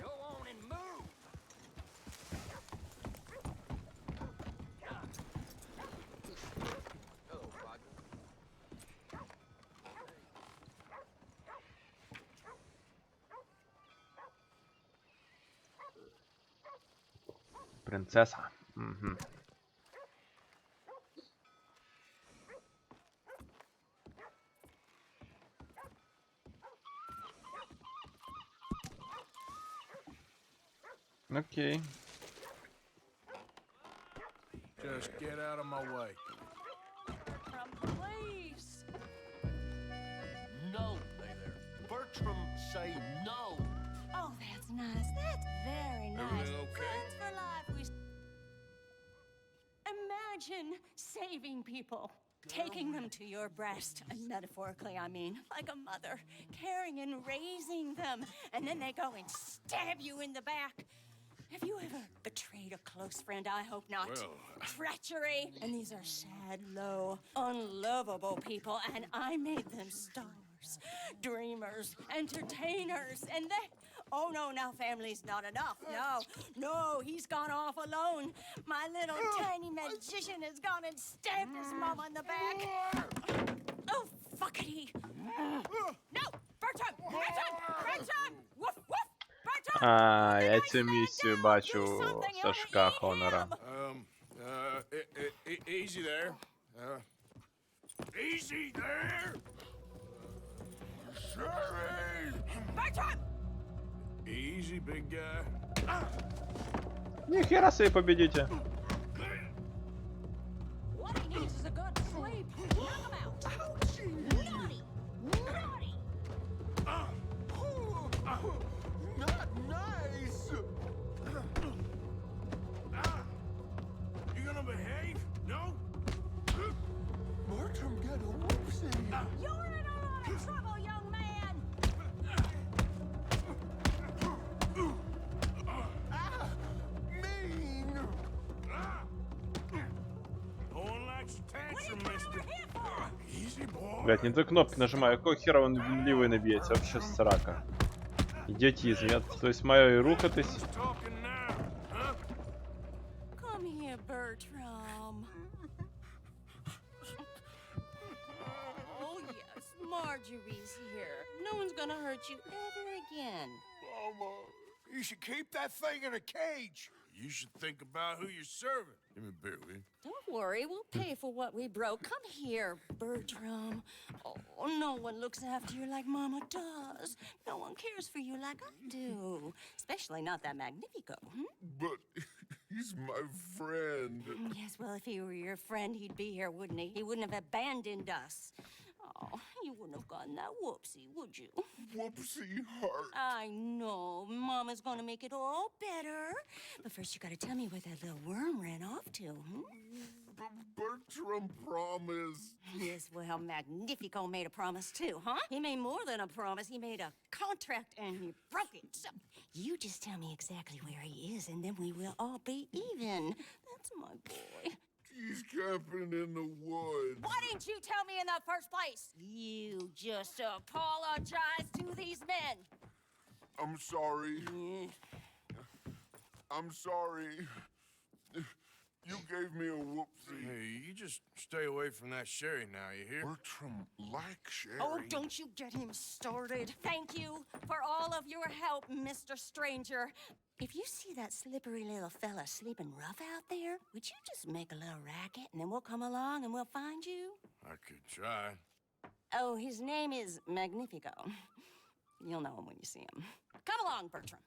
E: Go on and move.
A: Принцеса. Угу. Окей.
D: Just get out of my way.
C: From police.
E: No, Lazer. Bertram, say no.
C: Oh, that's nice. That's very nice.
D: Everything okay?
C: Friends for life. We imagine saving people, taking them to your breast, and metaphorically, I mean, like a mother, caring and raising them, and then they go and stab you in the back. Have you ever betrayed a close friend? I hope not.
D: Well,
C: Treachery. And these are sad, low, unlovable people, and I made them stars, dreamers, entertainers, and they... Oh, no, now family's not enough. No, he's gone off alone. My little tiny magician has gone and stabbed his mama in the back. Oh, fuckity. No, Bertram! Woof, woof!
A: А, я цю місію бачу в Сашка Хонора.
D: Easy there. Easy there. Sorry.
C: Bertram!
D: Easy, big guy.
A: Ніхера собі победите.
C: What he needs is a good sleep. Knock him out. Naughty! Naughty!
D: Not nice. You gonna behave? No?
G: Bertram, get a whoopsie.
C: You're in a lot of trouble, young man!
G: Mean.
D: No one likes a tantrum, mister. Easy, boy.
A: Блять, не ту кнопку нажимаю, якого хера він лівий не б'ється, вообще срака. Ідіотизм, я тобто маю і рухатись.
D: Talking now, huh?
C: Come here, Bertram. Oh, yes, Marjorie's here. No one's gonna hurt you ever again.
G: Mama, you should keep that thing in a cage.
D: You should think about who you're serving. Give me a beer, will you?
C: Don't worry, we'll pay for what we broke. Come here, Bertram. Oh, no one looks after you like Mama does. No one cares for you like I do. Especially not that Magnifico.
G: But he's my friend.
C: Yes, well, if he were your friend, he'd be here, wouldn't he? He wouldn't have abandoned us. Oh, you wouldn't have gotten that whoopsie, would you?
G: Whoopsie heart.
C: I know. Mama's gonna make it all better. But first, you gotta tell me where that little worm ran off to,
G: Bertram promised.
C: Yes, well, Magnifico made a promise too, huh? He made more than a promise. He made a contract and he broke it. So, you just tell me exactly where he is and then we will all be even. That's my boy.
G: He's camping in the woods.
C: Why didn't you tell me in the first place? You just apologize to these men.
G: I'm sorry. I'm sorry. You gave me a whoopsie.
D: Hey, you just stay away from that sherry now, you hear?
G: Bertram likes sherry.
C: Oh, don't you get him started. Thank you for all of your help, Mr. Stranger. If you see that slippery little fella sleeping rough out there, would you just make a little racket and then we'll come along and we'll find you?
D: I could try.
C: Oh, his name is Magnifico. You'll know him when you see him. Come along, Bertram.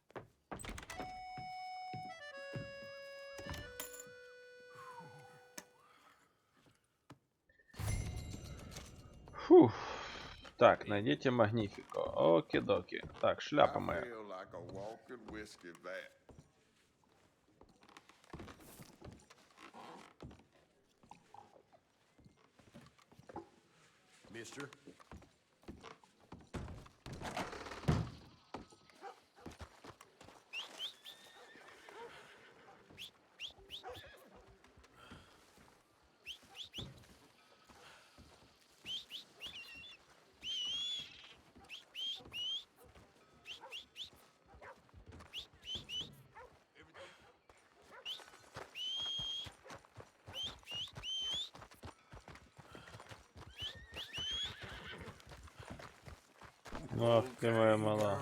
A: Фух. Так, найдите Магнифико. Оки-доки. Так, шляпа
K: I
A: моя.
K: feel like a walking whiskey vat.
J: Mister?
A: Ох ты моя мала.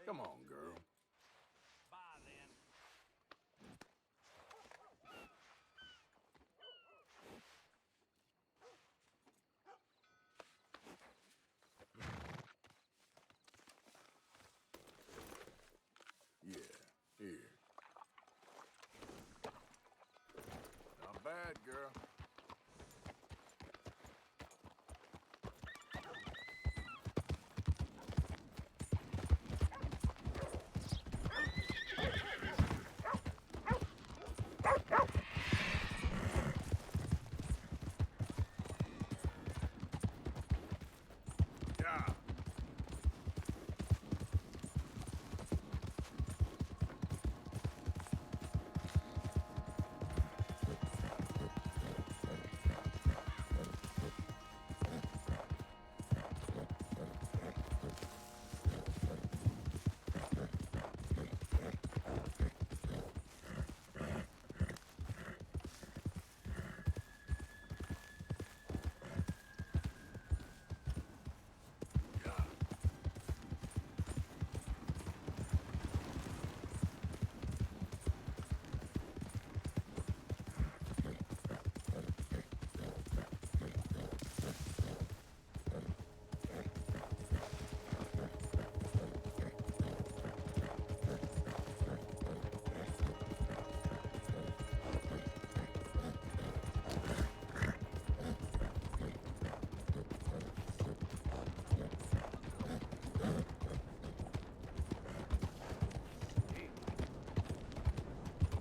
D: Come on, girl. Yeah, here. Not bad, girl. Yeah.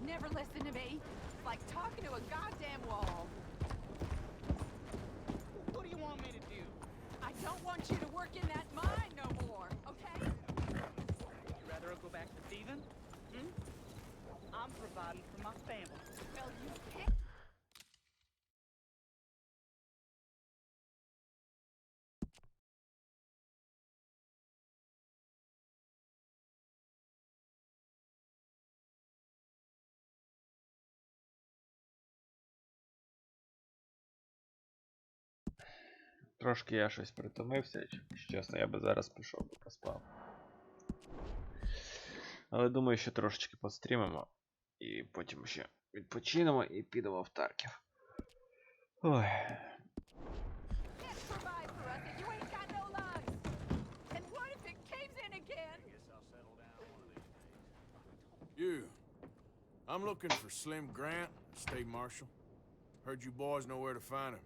L: Never listen to me. It's like talking to a goddamn wall.
I: What do you want me to do?
L: I don't want you to work in that mine no more, okay?
I: You rather go back to thieving? I'm providing for my family.
L: Well, you can't.
A: Трошки я щось притомився, якщо чесно, я би зараз пішов би поспав. Але думаю, що трошечки пострімимо. І потім ще відпочинемо і підемо в Тарків. Ой.
D: You. I'm looking for Slim Grant, State Marshal. Heard you boys know where to find him.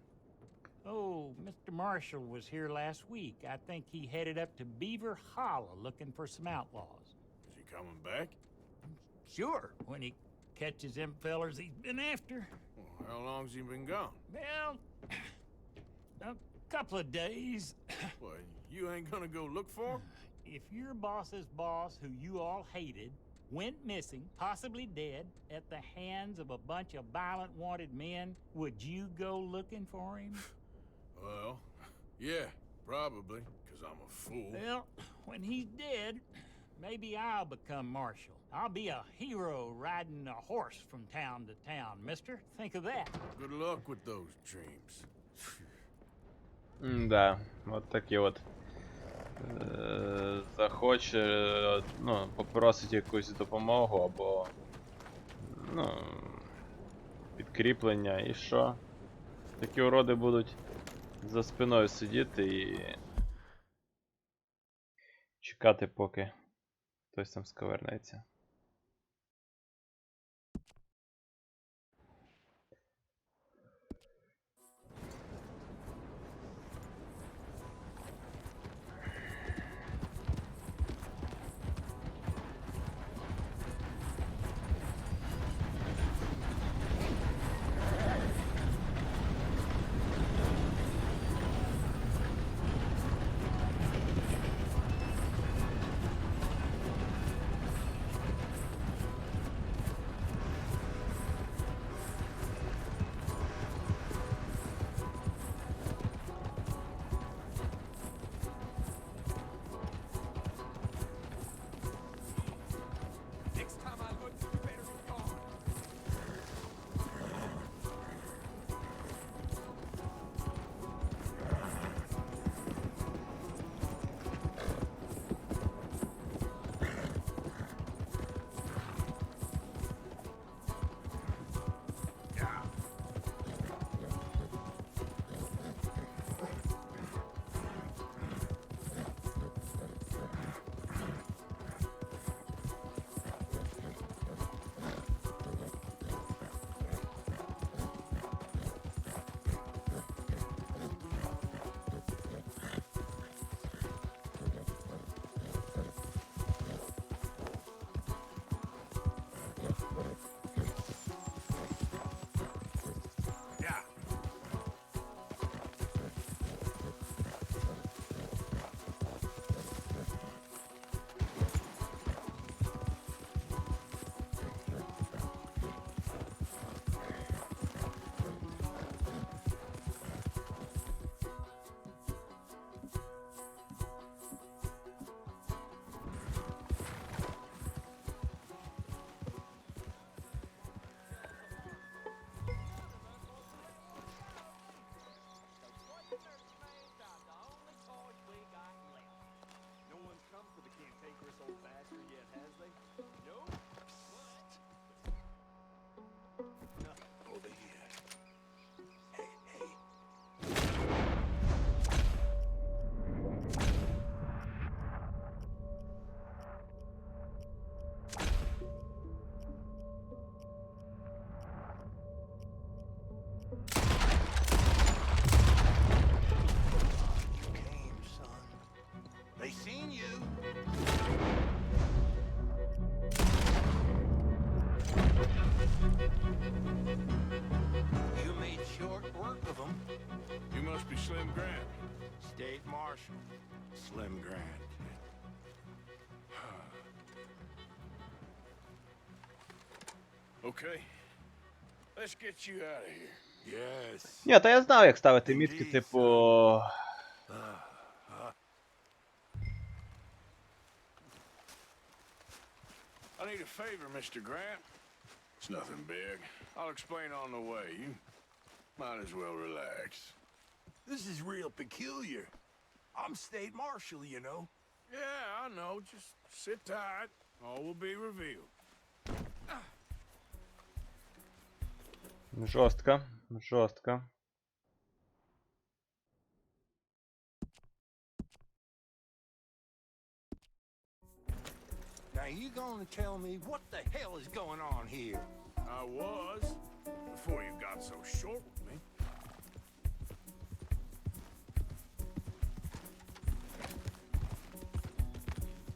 M: Oh, Mr. Marshall was here last week. I think he headed up to Beaver Hollow looking for some outlaws.
D: Is he coming back?
M: Sure, when he catches them fellers he's been after.
D: Well, how long's he been gone?
M: Well, a couple of days.
D: Well, you ain't gonna go look for him?
M: If your boss's boss, who you all hated, went missing, possibly dead, at the hands of a bunch of violent wanted men, would you go looking for him?
D: Well, yeah, probably, because I'm a fool.
M: Well, when he's dead, maybe I'll become marshal. I'll be a hero riding a horse from town to town, mister. Think of that.
D: Good luck with those dreams.
A: Да, от такі от. Захоче, ну, попросить якусь допомогу або, ну, підкріплення, і що? Такі уроди будуть за спиною сидіти і чекати, поки хтось там сковернеться.
D: Slim Grant. State Marshal. Slim Grant. Okay. Let's get you out of here. Yes.
A: Ні, та я знав, як ставити мітки, типу...
D: I need a favor, Mr. Grant. It's nothing big. I'll explain on the way. You might as well relax.
I: This is real peculiar. I'm state marshal, you know.
D: Yeah, I know. Just sit tight. All will be revealed.
A: Жорстко, жорстко.
H: Now you gonna tell me what the hell is going on here?
D: I was, before you got so short with me.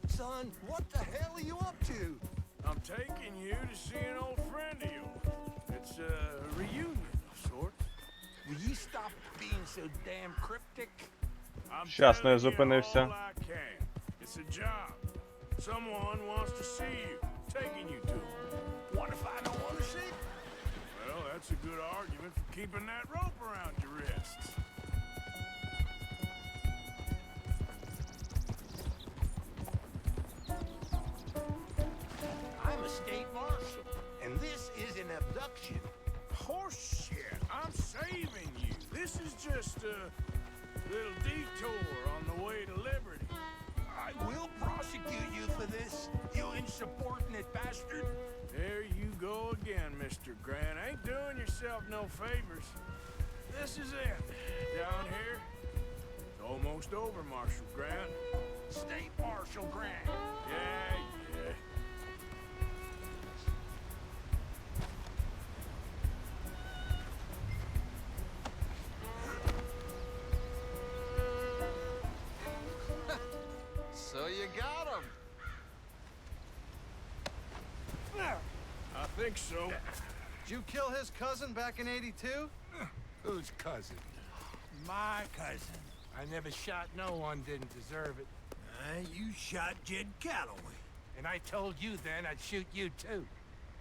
H: Son, what the hell are you up to?
D: I'm taking you to see an old friend of yours. It's a reunion of sorts.
H: Will you stop being so damn cryptic?
D: I'm
A: Вчасно я
D: telling you
A: зупинився.
D: all I can. It's a job. Someone wants to see you. Taking you to him.
H: What if I don't want to see?
D: Well, that's a good argument for keeping that rope around your wrists.
H: I'm a state marshal, and this is an abduction.
D: Horseshit! I'm saving you. This is just a little detour on the way to liberty.
H: I will prosecute you for this, you insubordinate bastard.
D: There you go again, Mr. Grant. Ain't doing yourself no favors. This is it. Down here, it's almost over, Marshal Grant.
H: State Marshal Grant.
D: Yeah, yeah.
I: So you got him.
D: I think so.
I: Did you kill his cousin back in '82?
H: Whose cousin? My cousin. I never shot no one didn't deserve it. You shot Jed Calloway. And I told you then I'd shoot you too.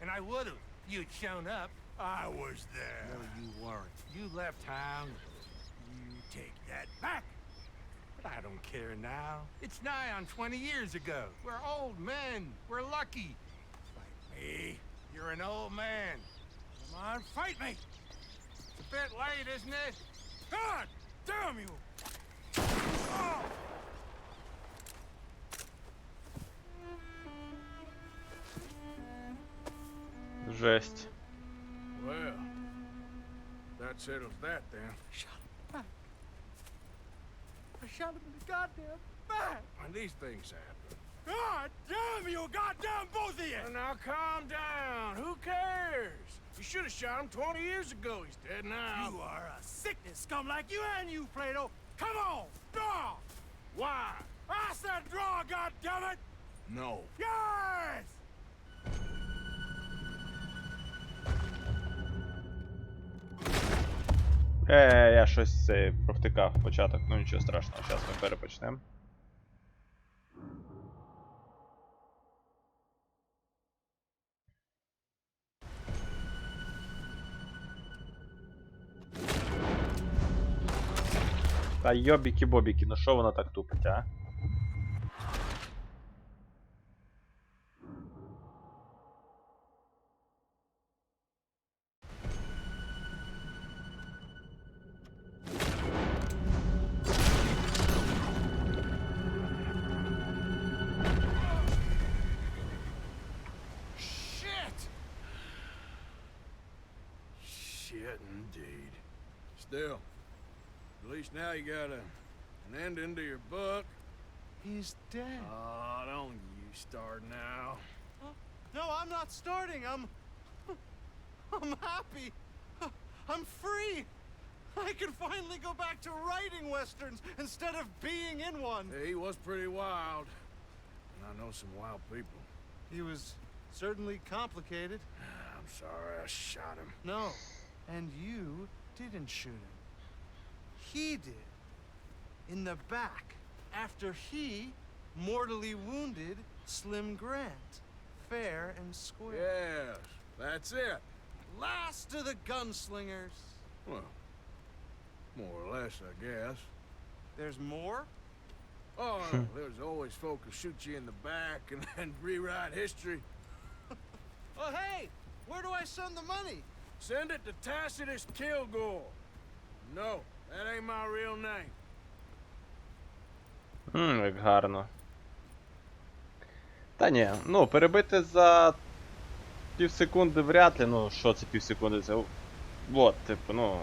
H: And I would've. You'd shown up. I was there. No, you weren't. You left town. You take that back. But I don't care now. It's nigh on 20 years ago. We're old men. We're lucky. Fight me. You're an old man. Come on, fight me. It's a bit late, isn't it? God damn you! Oh!
A: Жесть.
D: Well, that settles that then.
I: I shot him in the goddamn back.
D: When these things happen.
I: God damn you, goddamn both of you!
D: Well, now calm down. Who cares? You should have shot him 20 years ago. He's dead now.
I: You are a sickness scum like you and you, Plato. Come on, draw!
D: Why?
I: I said draw, goddammit!
D: No.
I: Yes!
A: Я щось провтикав початок, ну нічого страшного, зараз ми перепочнемо. Та йобіки-бобіки, ну що воно так тупить, а?
D: Shit, indeed. Still, at least now you got an ending to your book.
I: He's dead.
D: Oh, don't you start now.
I: No, I'm not starting. I'm happy. I'm free. I can finally go back to writing westerns instead of being in one.
D: He was pretty wild. And I know some wild people.
I: He was certainly complicated.
D: I'm sorry I shot him.
I: No, and you didn't shoot him. He did. In the back, after he mortally wounded Slim Grant. Fair and square.
D: Yes, that's it.
I: Last of the gunslingers.
D: Well, more or less, I guess.
I: There's more?
D: Oh, there's always folk who shoot you in the back and then rewrite history.
I: Oh, hey! Where do I send the money?
D: Send it to Tacitus Kilgore. No, That ain't my real name.
A: Як гарно. Та ні, ну, перебити за півсекунди вряд ли, ну, що це півсекунди, це... Вот, типу, ну...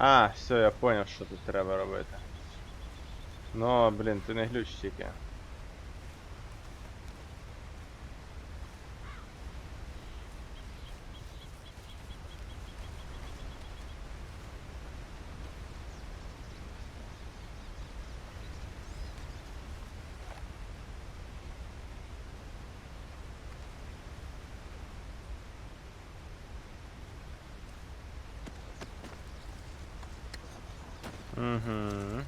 A: А, все, я понял, що тут треба робити. Ну, блін, ти не глюч тільки. Угу.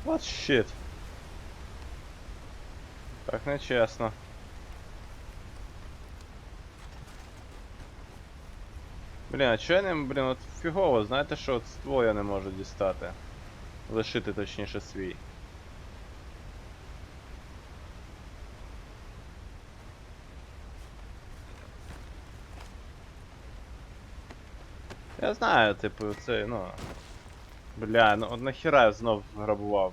A: What shit. Так нечесно. Блін, а чого я не, блін, от фігово, знаєте, що от ствол я не можу дістати. Лишити, точніше, свій. Я знаю, типу, це, ну... Бля, ну от нахіра я знов грабував.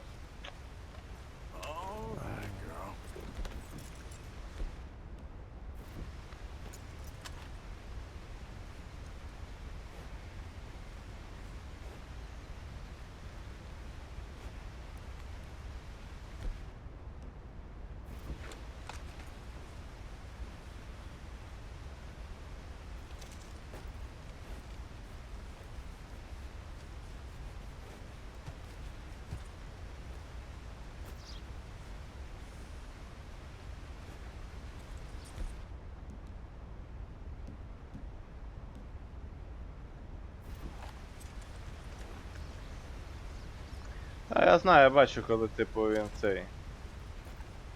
A: А я знаю, я бачу, коли типу він цей.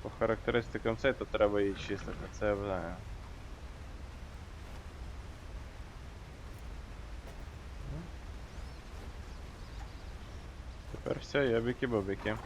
A: По характеристикам цей, то треба її чистити, це я знаю. Тепер все, йобіки-бобіки.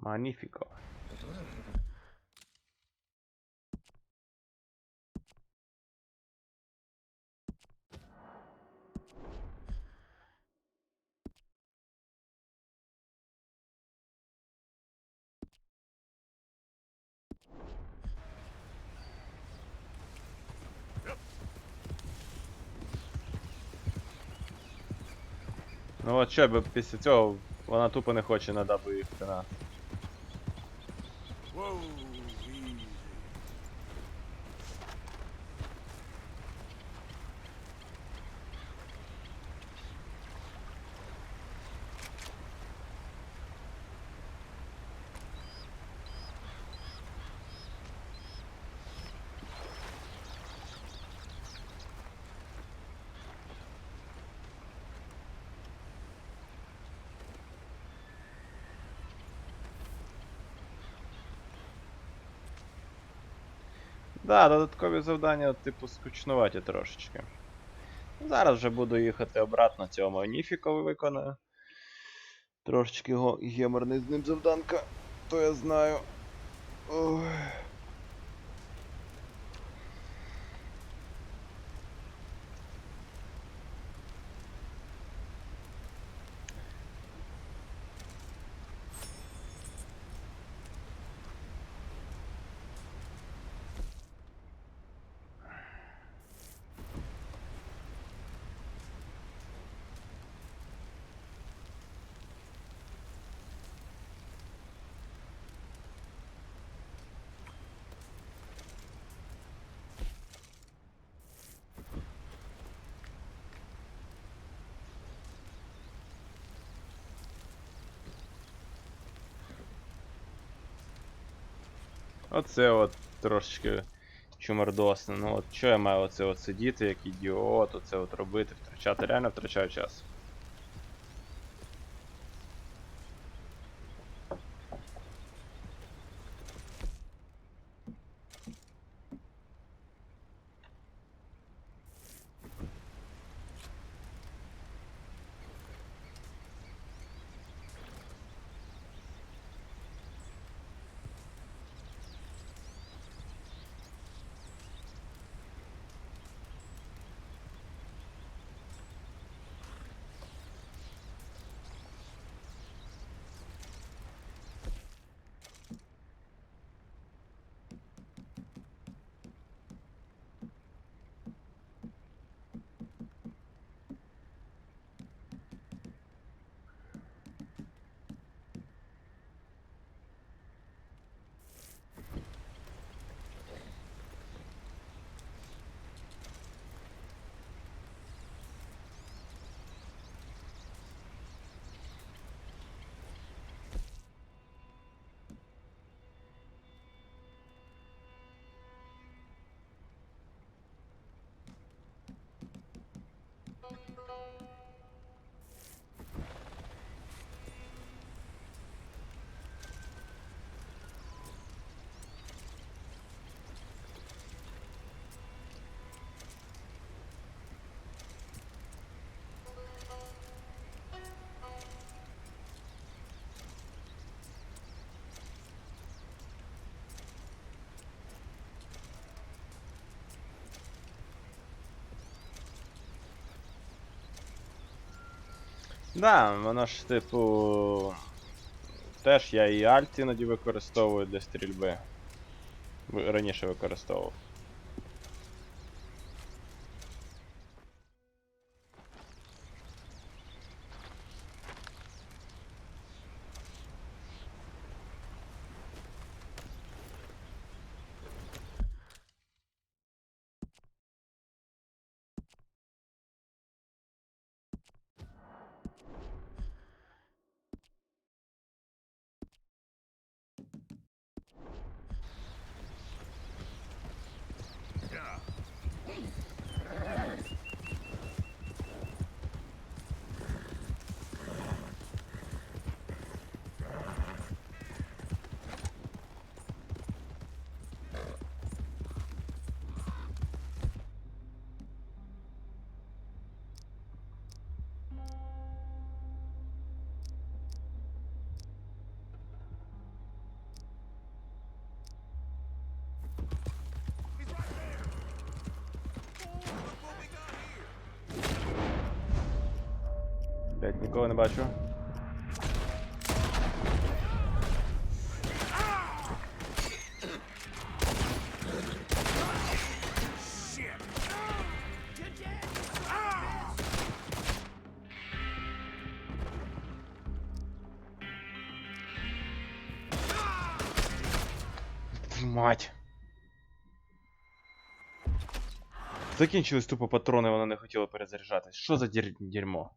A: Magnifico. Ну от що, бо після цього вона тупо не хоче на W їхати на. Да, додаткові завдання, типу, скучнуваті трошечки. Зараз вже буду їхати обратно, цього Magnifico виконую. Трошечки геморний з ним завданка, то я знаю. Ой. Оце от трошечки чумордосно. Ну от що я маю оце от сидіти, як ідіот, оце от робити, втрачати, реально втрачаю час. Да, воно ж, типу, теж я і альт іноді використовую для стрільби. Раніше використовував. Блять, нікого не бачу. Мать. Закінчились тупо патрони, воно не хотіло перезаряджатись. Що за дерьмо?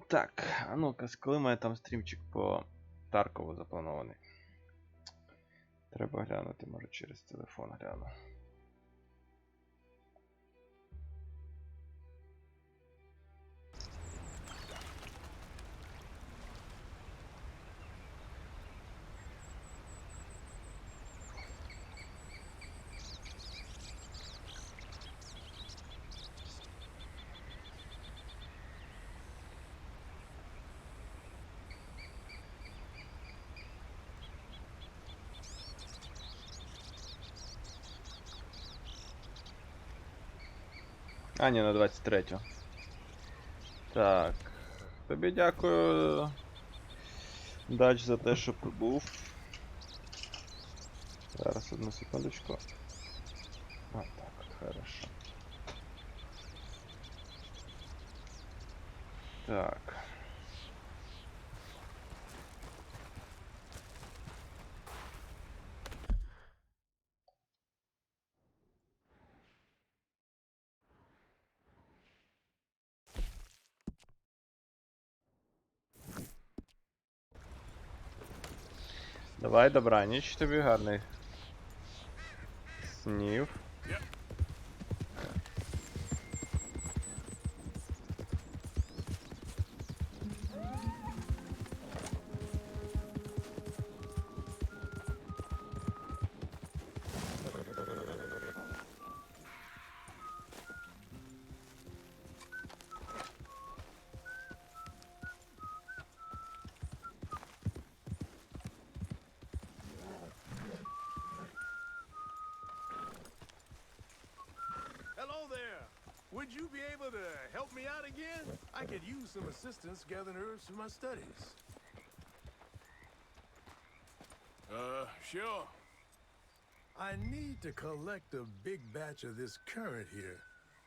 A: Так, а ну-ка, коли мене там стрімчик по Таркову запланований? Треба глянути, може через телефон гляну. А, ні, на 23-ю. Так. Тобі дякую, Дач, за те, що прибув. Зараз, одну секундочку. А, так, хорошо. Так. Давай, добраніч тобі, гарний снів.
D: Hello there. Would you be able to help me out again? I could use some assistance gathering herbs for my studies. Sure. I need to collect a big batch of this currant here.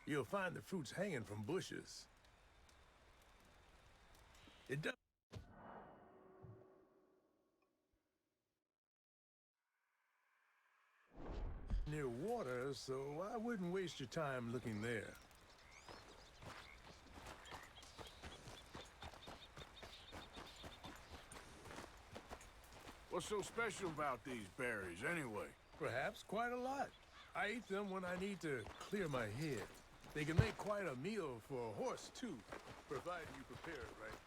D: You'll find the fruits hanging from bushes. It does. Near water, so I wouldn't waste your time looking there. What's so special about these berries, anyway? Perhaps quite a lot. I eat them when I need to clear my head. They can make quite a meal for a horse, too, provided you prepare it right.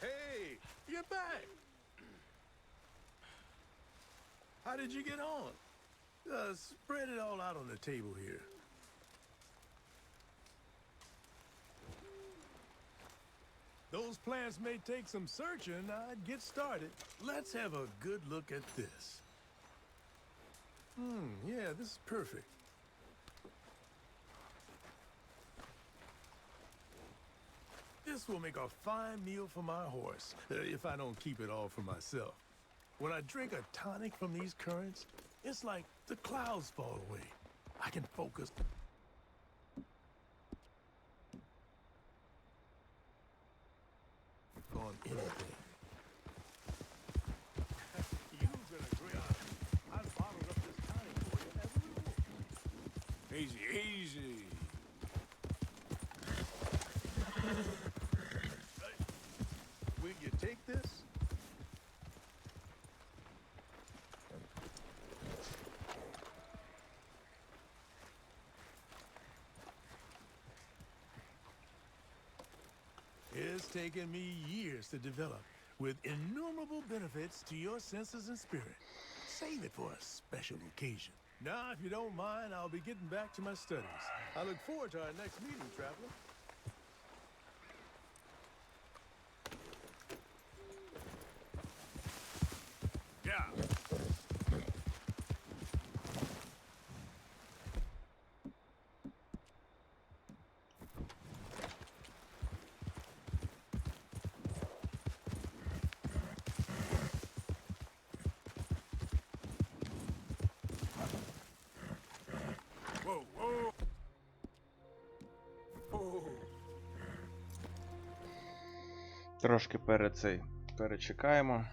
D: Hey, you're back. How did you get on? Spread it all out on the table here. Those plants may take some searching. I'd get started. Let's have a good look at this. Yeah, this is perfect. This will make a fine meal for my horse, if I don't keep it all for myself. When I drink a tonic from these currants, it's like the clouds fall away. I can focus on anything. You've been a great I bottled up this tonic for you as a reward. Easy, easy.
B: Will you take this? It's taken me years to develop, with innumerable benefits to your senses and spirit. Save it for a special occasion. Now, if you don't mind, I'll be getting back to my studies. I look forward to our next meeting, traveler. Yeah. Whoa, whoa. Oh.
A: Трошки перечекаємо.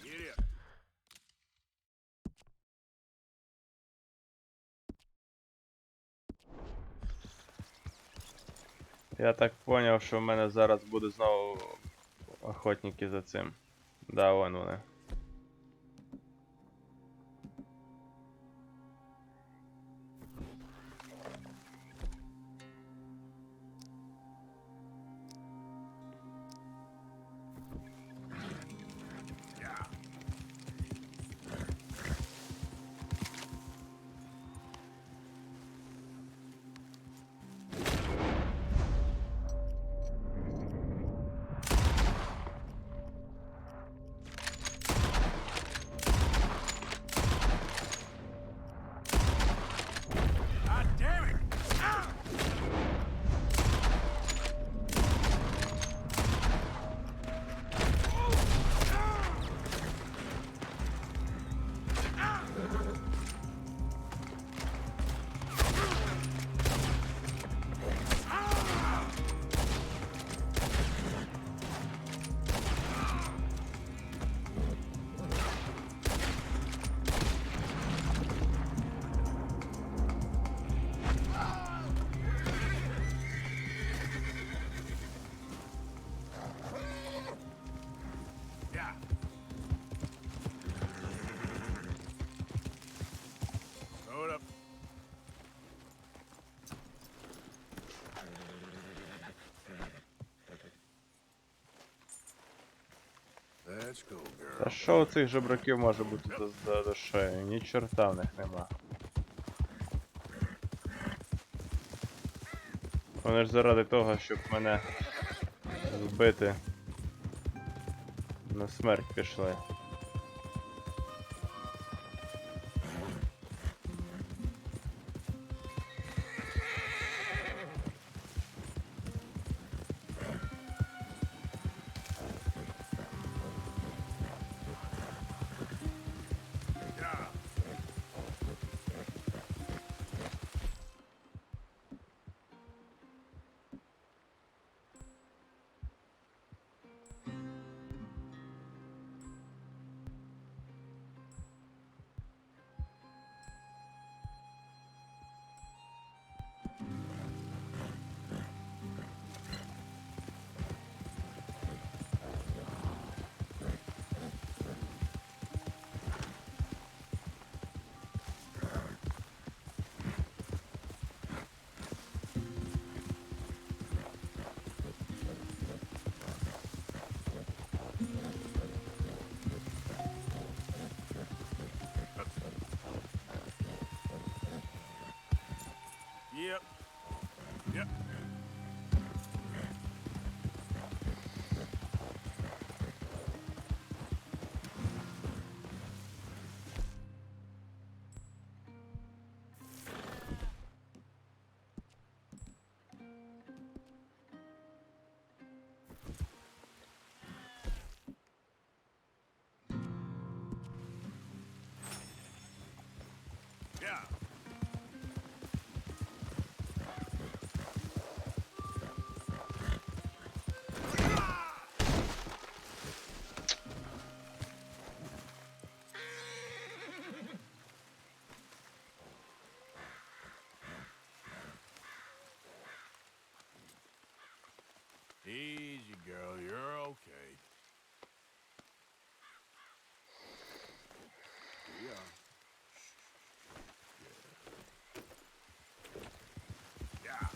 B: Get it.
A: Я так поняв, що в мене зараз буде знову охотники за цим. Да, вон вони.
B: God damn it! Ah! Yeah. Hold up. Let's go, girl.
A: Та що у цих жебраків може бути за душею? Ні чорта в них нема. Вони ж заради того, щоб мене вбити, на смерть пішли.
B: Yeah.
D: Easy, girl. You're okay. Yeah. Yeah.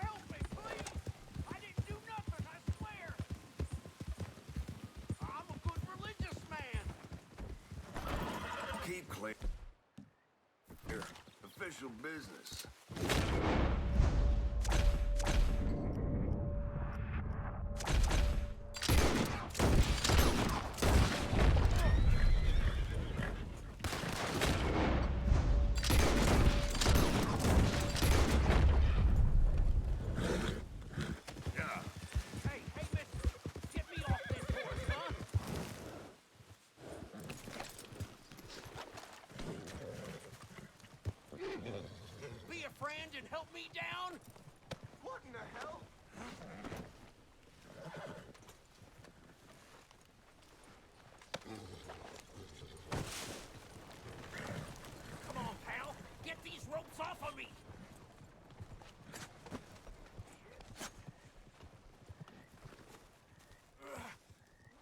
B: Help me, please! I didn't do nothing, I swear! I'm a good religious man!
K: Keep clear. Here, official business.
B: Hey, mister! Get me off this horse, huh? Be a friend and help me down? What in the hell? Come on, pal. Get these ropes off of me.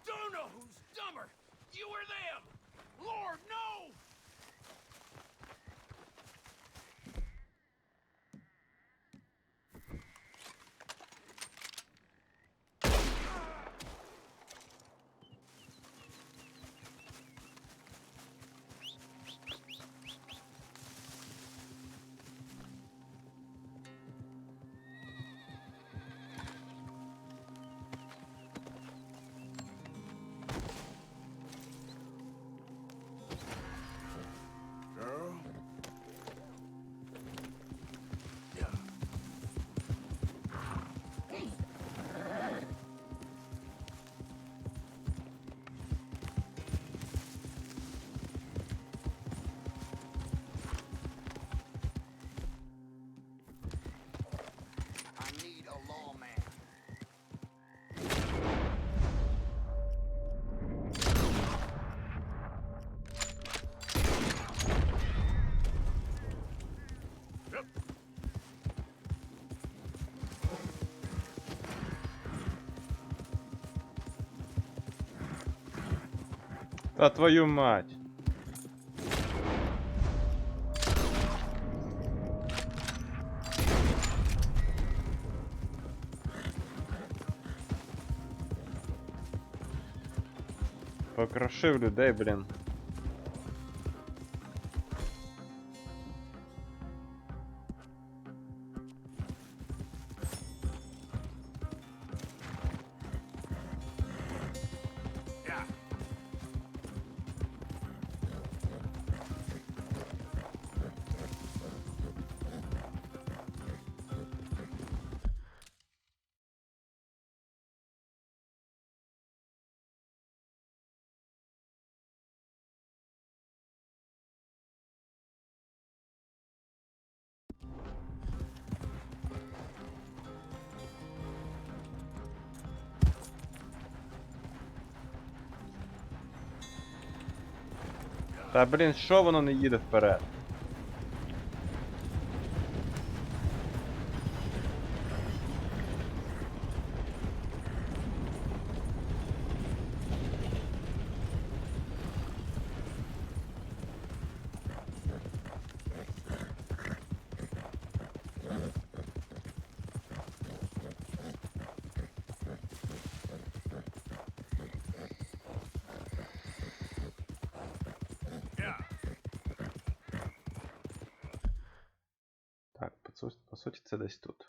B: Don't know who's dumber. You or them. Lord, no!
D: Girl?
B: I need a lawman.
A: Та твою мать. Покрошив людей, блін. Та блін, що воно не їде вперед? Так, по суті, це десь тут.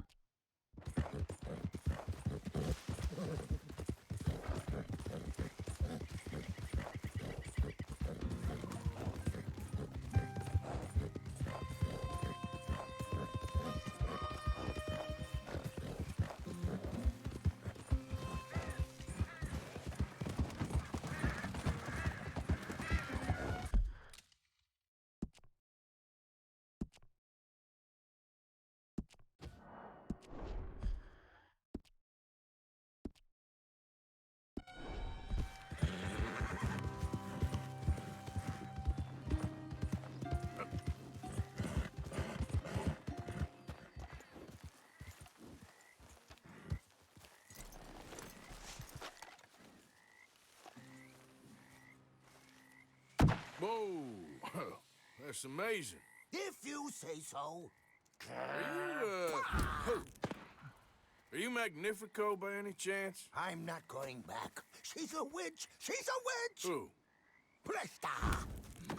D: Whoa, that's amazing.
H: If you say so.
D: Are you Magnifico by any chance?
H: I'm not going back. She's a witch. She's a witch.
D: Who?
H: Presta.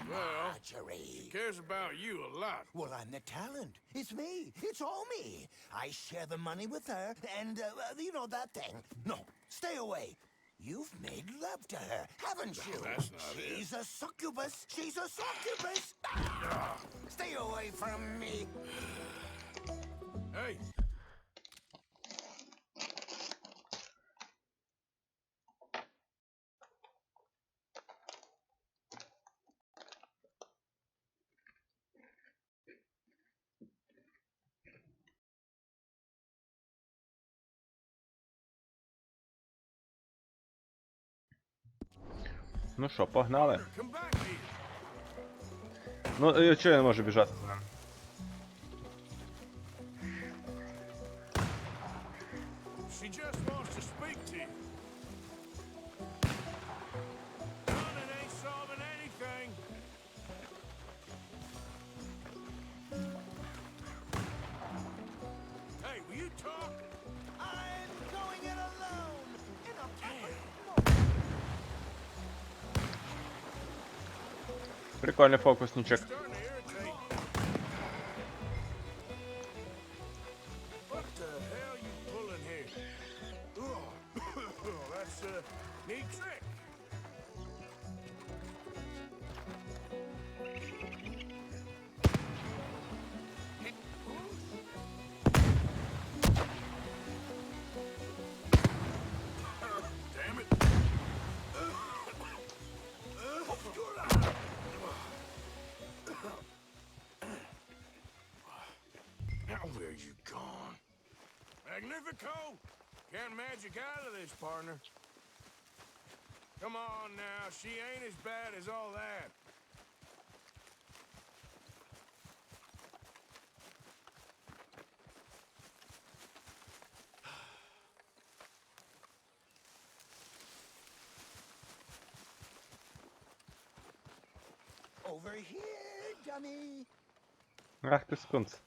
D: Well,
H: Marjorie.
D: she cares about you a lot.
H: Well, I'm the talent. It's me. It's all me. I share the money with her, and, you know that thing. No, stay away. You've made love to her, haven't you?
D: That's not it.
H: She's a succubus. She's a succubus. Ah! Stay away from me.
D: Hey.
A: Ну що, погнали?
D: Come back here.
A: Ну, чого я не можу біжати за ним?
D: She just wants to speak to you. Running ain't solving anything. Hey, will you talk?
H: I'm going it alone. In a
A: Прикольний фокусничок.
D: Starting to irritate. What the hell you pulling here? Oh, that's a neat trick. Damn it. Now where you gone? Magnifico! Can't magic out of this, partner. Come on now, she ain't as bad as all that.
H: Over here, dummy.
A: Ах ти скунс.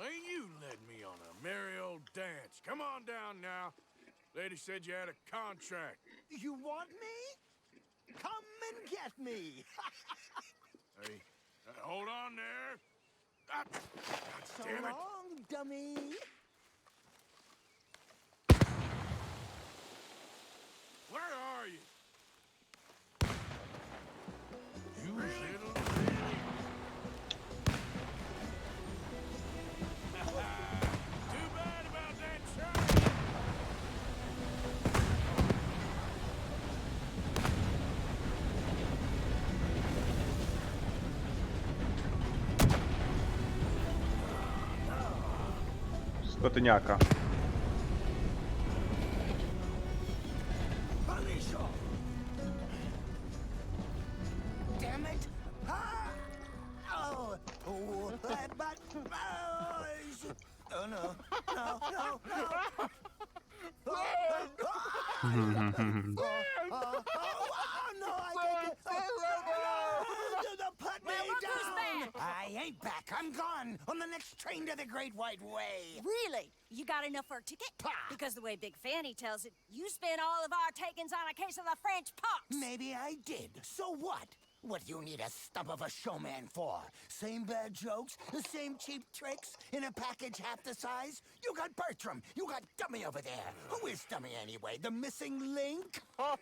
D: Ain't you led me on a merry old dance? Come on down now. Lady said you had a contract.
H: You want me? Come and get me.
D: Hey, hold on there. Ah,
H: So
D: damn it.
H: long, dummy.
D: Where are you? You little Too bad about that train.
A: Скотиняка.
H: Damn it! Ah! Oh, but oh no, no, no, no! Oh, no, I can't. Put me down! I ain't back. I'm gone on the next train to the Great White Way.
C: Really? You got enough for a ticket? Because the way Big Fanny tells it, you spent all of our takings on a case of the French pox.
H: Maybe I did. So what? What do you need a stump of a showman for? Same bad jokes, the same cheap tricks, in a package half the size? You got Bertram, you got Dummy over there. Who is Dummy anyway? The missing link? Shut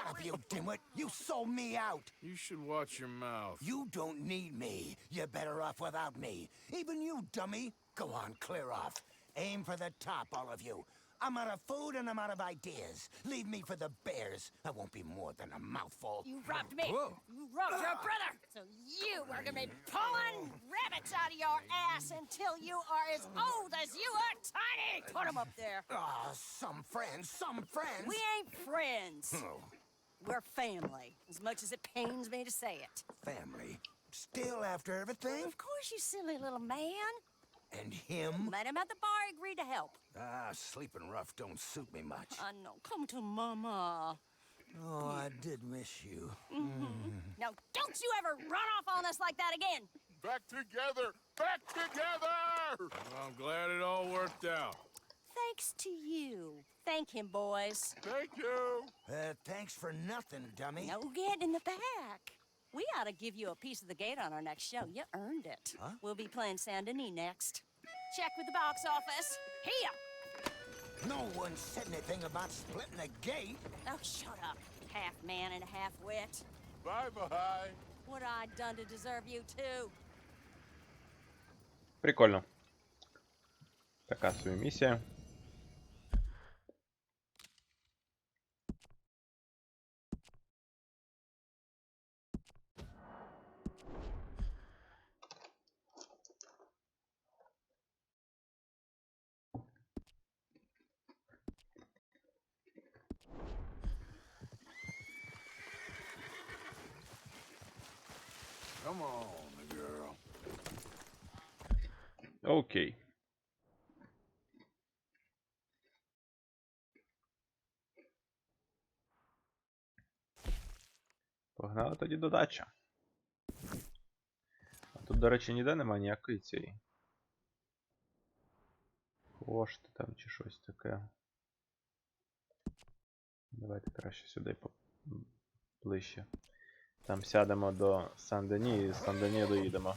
H: up, you dimwit. You sold me out.
D: You should watch your mouth.
H: You don't need me. You're better off without me. Even you, Dummy. Go on, clear off. Aim for the top, all of you. I'm out of food and I'm out of ideas. Leave me for the bears. I won't be more than a mouthful.
C: You robbed me.
D: Whoa.
C: You robbed your brother. So you are gonna be pulling rabbits out of your ass until you are as old as you are tiny. Put them up there.
H: Ah, some friends, some friends.
C: We ain't friends.
H: Oh,
C: We're family, as much as it pains me to say it.
H: family. Still after everything?
C: Of course, you silly little man.
H: And him?
C: Met him at the bar, agreed to help.
H: Ah, sleeping rough don't suit me much.
C: I know. Come to Mama.
H: Oh, I did miss you.
C: Now, don't you ever run off on us like that again.
G: Back together! Back together!
D: Well, I'm glad it all worked out.
C: Thanks to you. Thank him, boys.
G: Thank you!
H: Thanks for nothing, dummy.
C: Now get in the back. We ought to give you a piece of the gate on our next show. You earned it.
H: Huh?
C: We'll be playing Saint Denis next. Check with the box office. Here!
H: No one said anything about splitting the gate.
C: Oh, shut up. Half man and half wit.
G: Bye-bye!
C: What I done to deserve you, too?
A: Прикольно. Така собі місія.
D: Come on, girl.
A: Окей. Погнали тоді до дачі. А тут, до речі, ніде нема ніякої цієї. Кошти там чи щось таке. Давайте краще сюди ближче. Там сядемо до Сан-Дені і з Сан-Дені доїдемо.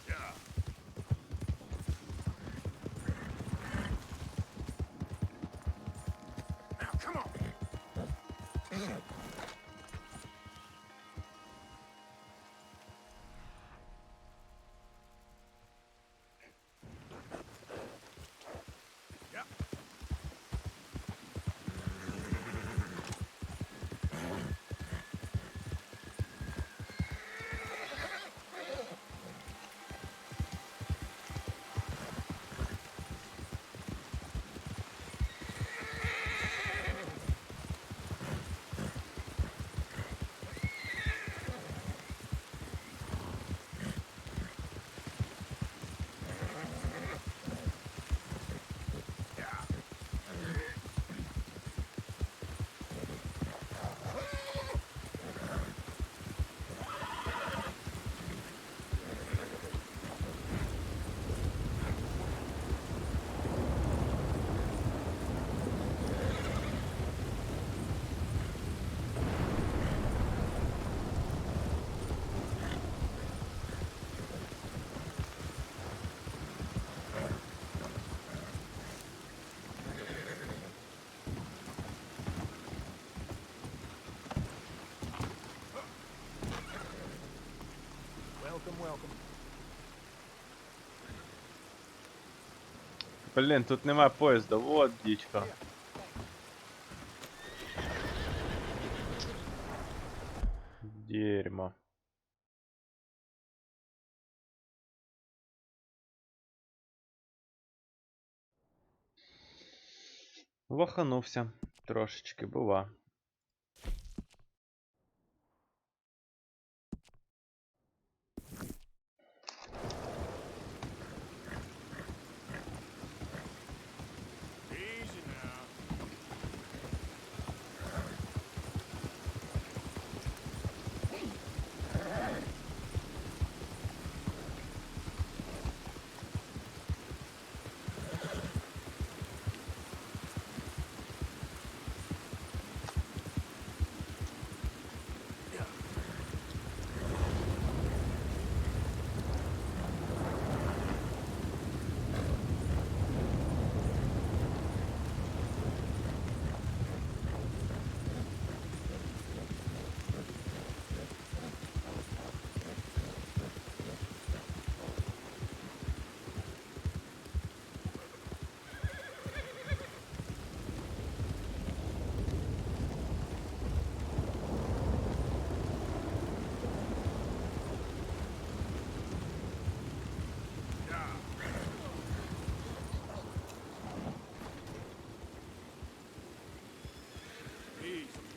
A: Блін, тут немає поїзда, вот дічка. Дерьмо. Лоханувся трошечки, бува.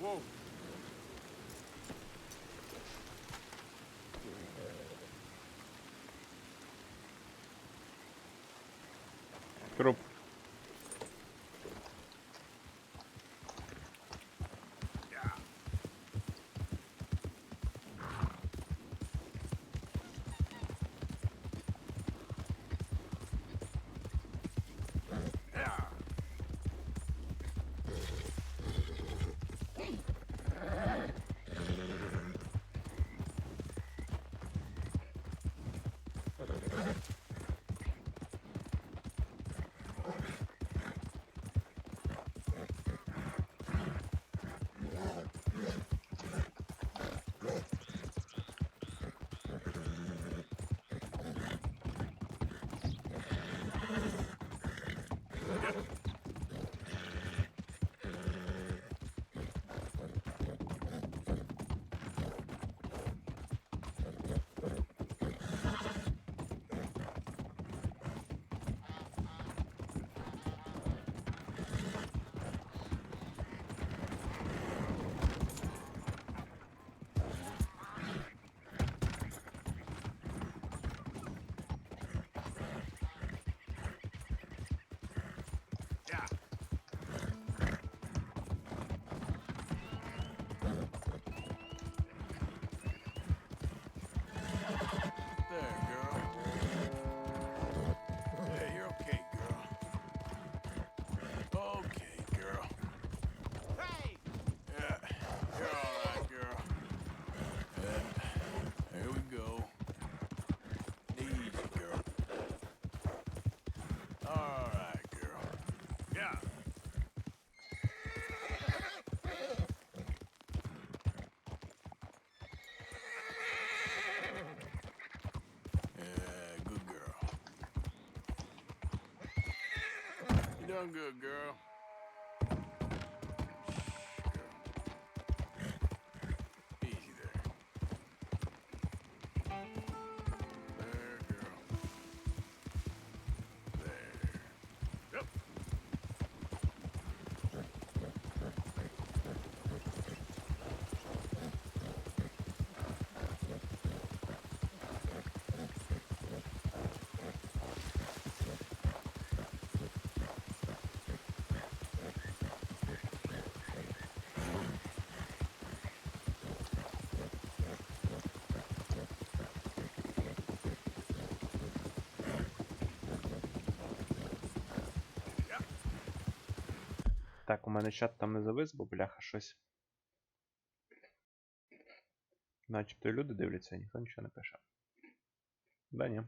D: Whoa.
A: Труп.
D: Done good, girl. Easy there. There, girl. There. Yep.
A: Так, у мене чат там не завис, бо бляха щось. Начебто і люди дивляться, ніхто нічого не пише. Да ні.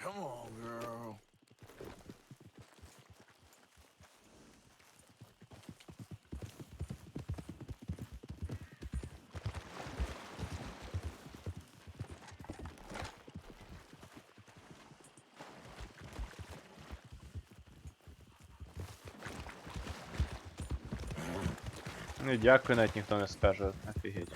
D: Come on, girl.
A: Ну і дякую, навіть ніхто не скаже, офігеть.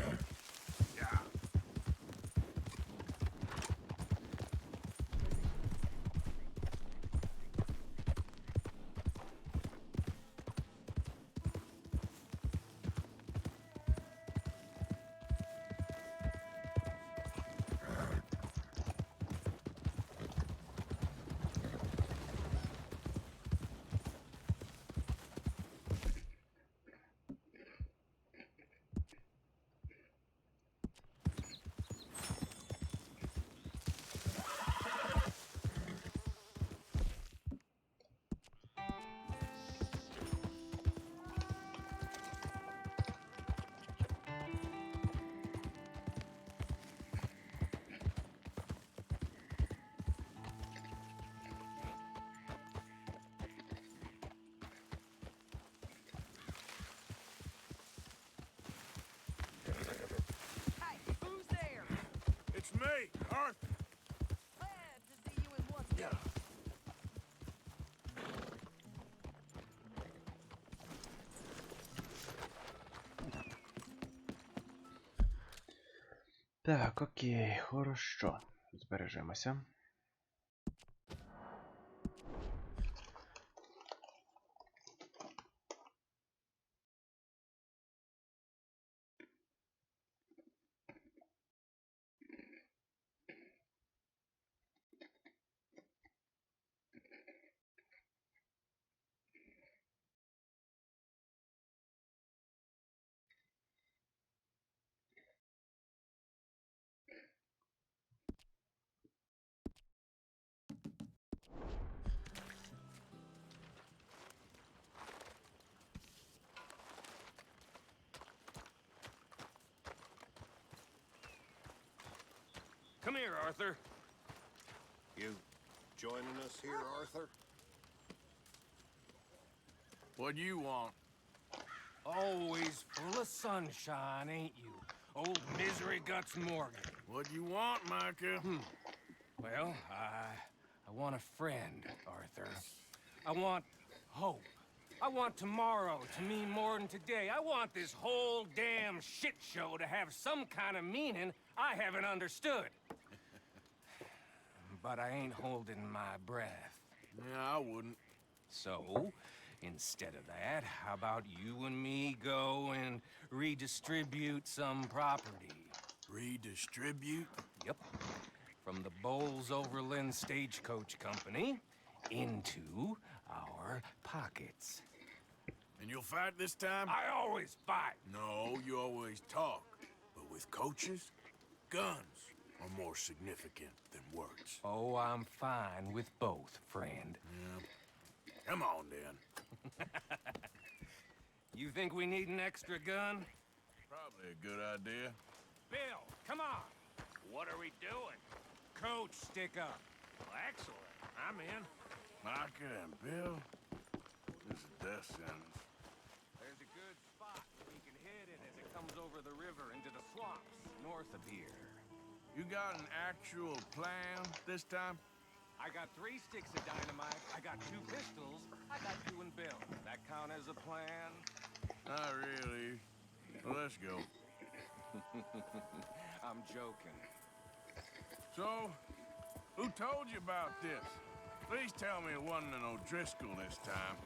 D: me, Arthur.
L: Glad to see you in one piece.
A: Так, окей, хорошо. Збережемося.
E: Come here, Arthur.
K: You joining us here, Arthur?
D: What do you want?
E: Always full of sunshine, ain't you? Old Misery Guts Morgan.
D: What do you want, Micah?
E: Well, I want a friend, Arthur. I want hope. I want tomorrow to mean more than today. I want this whole damn shit show to have some kind of meaning I haven't understood. But I ain't holding my breath.
D: Yeah, I wouldn't.
E: So, instead of that, how about you and me go and redistribute some property?
D: Redistribute?
E: Yep. From the Bowles-Overland Stagecoach Company into our pockets.
D: And you'll fight this time?
E: I always fight.
D: No, you always talk. But with coaches, guns are more significant than words.
E: Oh, I'm fine with both, friend.
D: Yeah. Come on, then.
E: You think we need an extra gun?
D: Probably a good idea.
E: Bill, come on. What are we doing? Coach, stick up.
D: Well, excellent. I'm in. Micah and Bill, this is death sentence.
E: There's a good spot. We can hit it as it comes over the river into the swamps north of here.
D: You got an actual plan this time?
E: I got 3 sticks of dynamite. I got 2 pistols. I got you and Bill. That count as a plan?
D: Not really. Well, let's go.
E: I'm joking.
D: So, who told you about this? Please tell me it wasn't an O'Driscoll this time.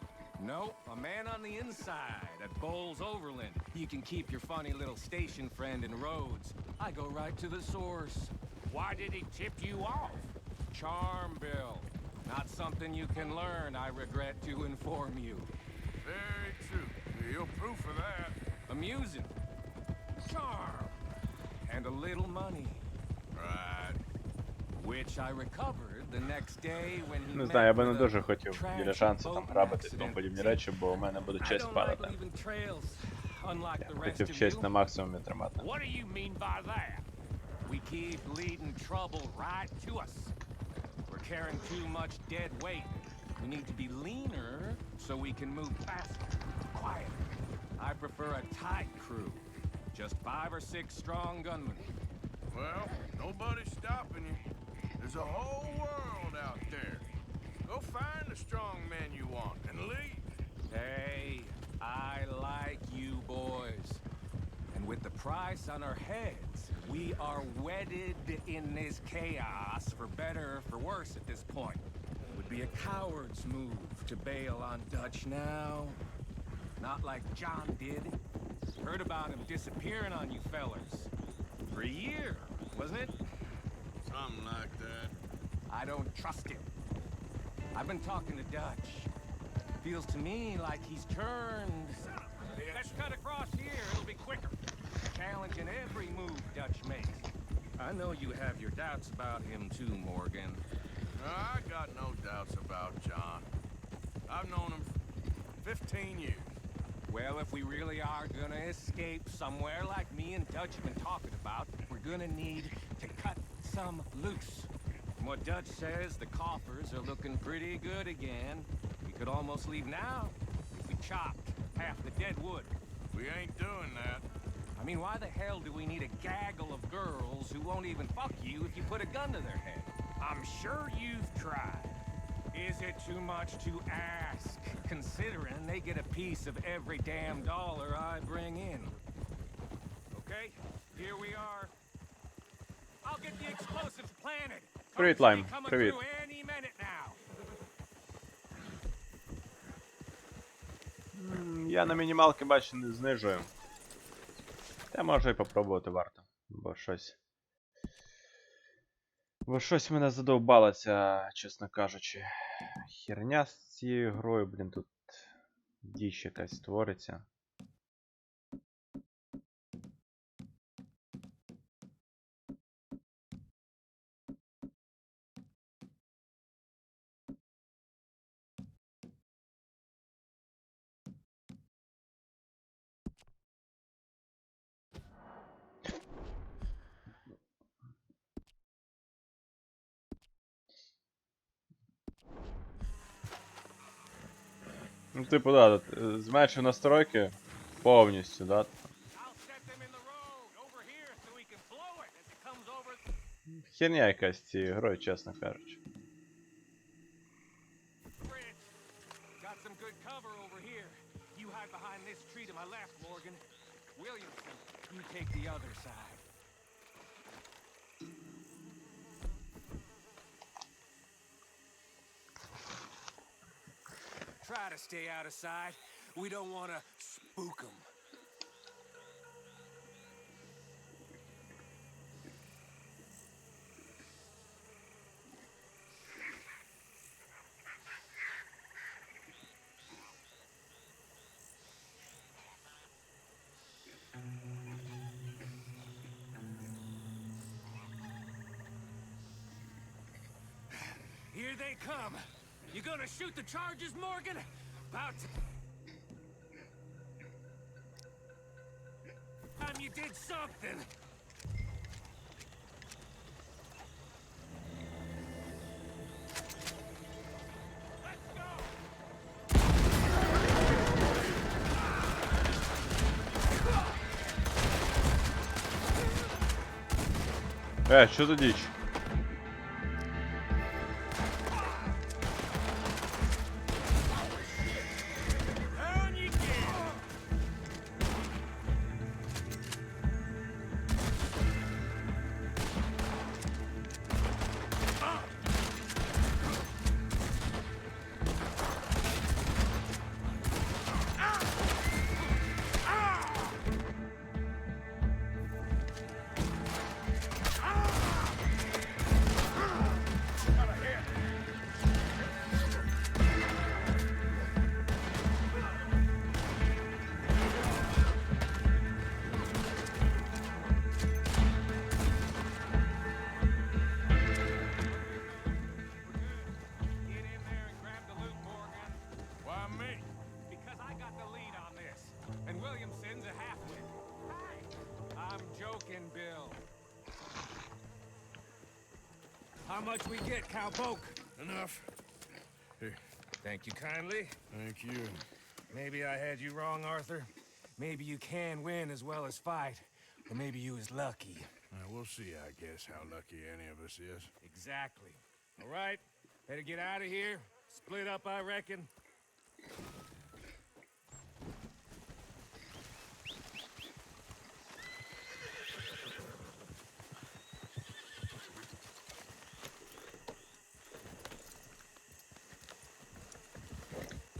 E: No, a man on the inside at Bowles-Overland. You can keep your funny little station friend in Rhodes. I go right to the source. Why did he tip you off? Charm, Bill. Not something you can learn, I regret to inform you.
D: Very true. You're proof of that.
E: Amusing. Charm. And a little money.
D: Right.
E: Which I recovered the next day when he
A: Не знаю, я би не
E: met
A: дуже
E: with a
A: хотів
E: tragic
A: біля шансу там
E: boat
A: грабити і тому
E: accident.
A: подібні речі, бо у мене буде
E: I
A: честь
E: don't like
A: падати.
E: leaving trails, unlike
A: Я
E: the rest
A: хотів
E: of
A: честь
E: you.
A: на максимумі тримати.
E: What do you mean by that? We keep leading trouble right to us. We're carrying too much dead weight. We need to be leaner so we can move faster, quieter. I prefer a tight crew. Just 5 or 6 strong gunmen.
D: Well, nobody's stopping you. There's a whole world out there. Go find the strong men you want and leave.
E: Hey, I like you boys. And with the price on our heads, we are wedded in this chaos, for better or for worse at this point. It would be a coward's move to bail on Dutch now. Not like John did. Heard about him disappearing on you fellers. For a year, wasn't it?
D: Something like that.
E: I don't trust him. I've been talking to Dutch. Feels to me like he's turned. Let's cut across here, it'll be quicker. Challenging every move Dutch makes. I know you have your doubts about him too, Morgan.
D: I got no doubts about John. I've known him 15 years.
E: Well, if we really are gonna escape somewhere like me and Dutch have been talking about, we're gonna need to cut some loose. From what Dutch says, the coffers are looking pretty good again. We could almost leave now if we chopped half the dead wood.
D: We ain't doing that.
E: I mean, why the hell do we need a gaggle of girls who won't even fuck you if you put a gun to their head? I'm sure you've tried. Is it too much to ask, considering they get a piece of every damn dollar I bring in? Okay, here we are. I'll get the explosives planted.
A: Привіт, Лайм.
E: Coming
A: Привіт.
E: through any minute now.
A: Я на мінімалки, бачу, не знижую. Та може і попробувати варто. Бо щось мене задовбало ця, чесно кажучи. Херня з цією грою, блін, тут діч якась твориться. Ну, типу, да, зменшив настройки повністю, да. Херня якась з цією грою, чесно кажучи.
E: Got some good cover over here. You hide behind this tree to my left, Morgan. Williamson, you take the other side. Try to stay out of sight. We don't want to spook them. Here they come. You gonna shoot the charges, Morgan? About time you did something. Let's go.
A: Що за діч?
E: How much we get, cowpoke?
D: Enough. Here.
E: Thank you kindly.
D: Thank you.
E: Maybe I had you wrong, Arthur. Maybe you can win as well as fight. Or maybe you was lucky.
D: We'll see, I guess, how lucky any of us is.
E: Exactly. All right. Better get out of here. Split up, I reckon.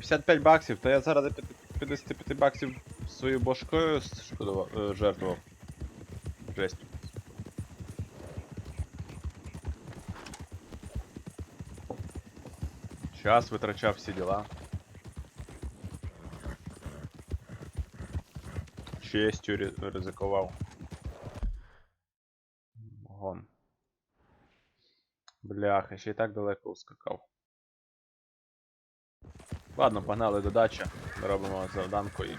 A: $55, то я заради 55 баксів свою башкою жертвував. Жесть. Час витрачав, всі діла. Честю ризикував. Гон. Бляха, ще й так далеко ускакав. Ладно, погнали до дачі. Робимо завданку і...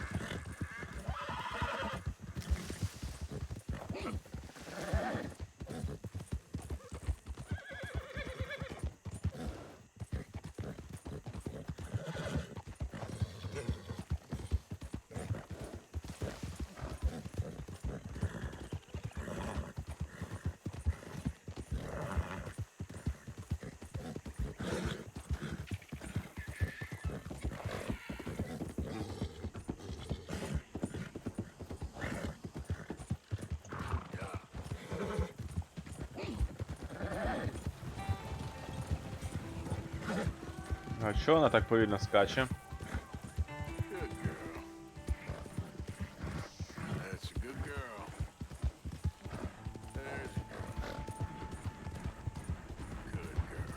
A: А чого вона так повільно скаче?
D: Good girl. That's a good girl. There's a girl. Good girl.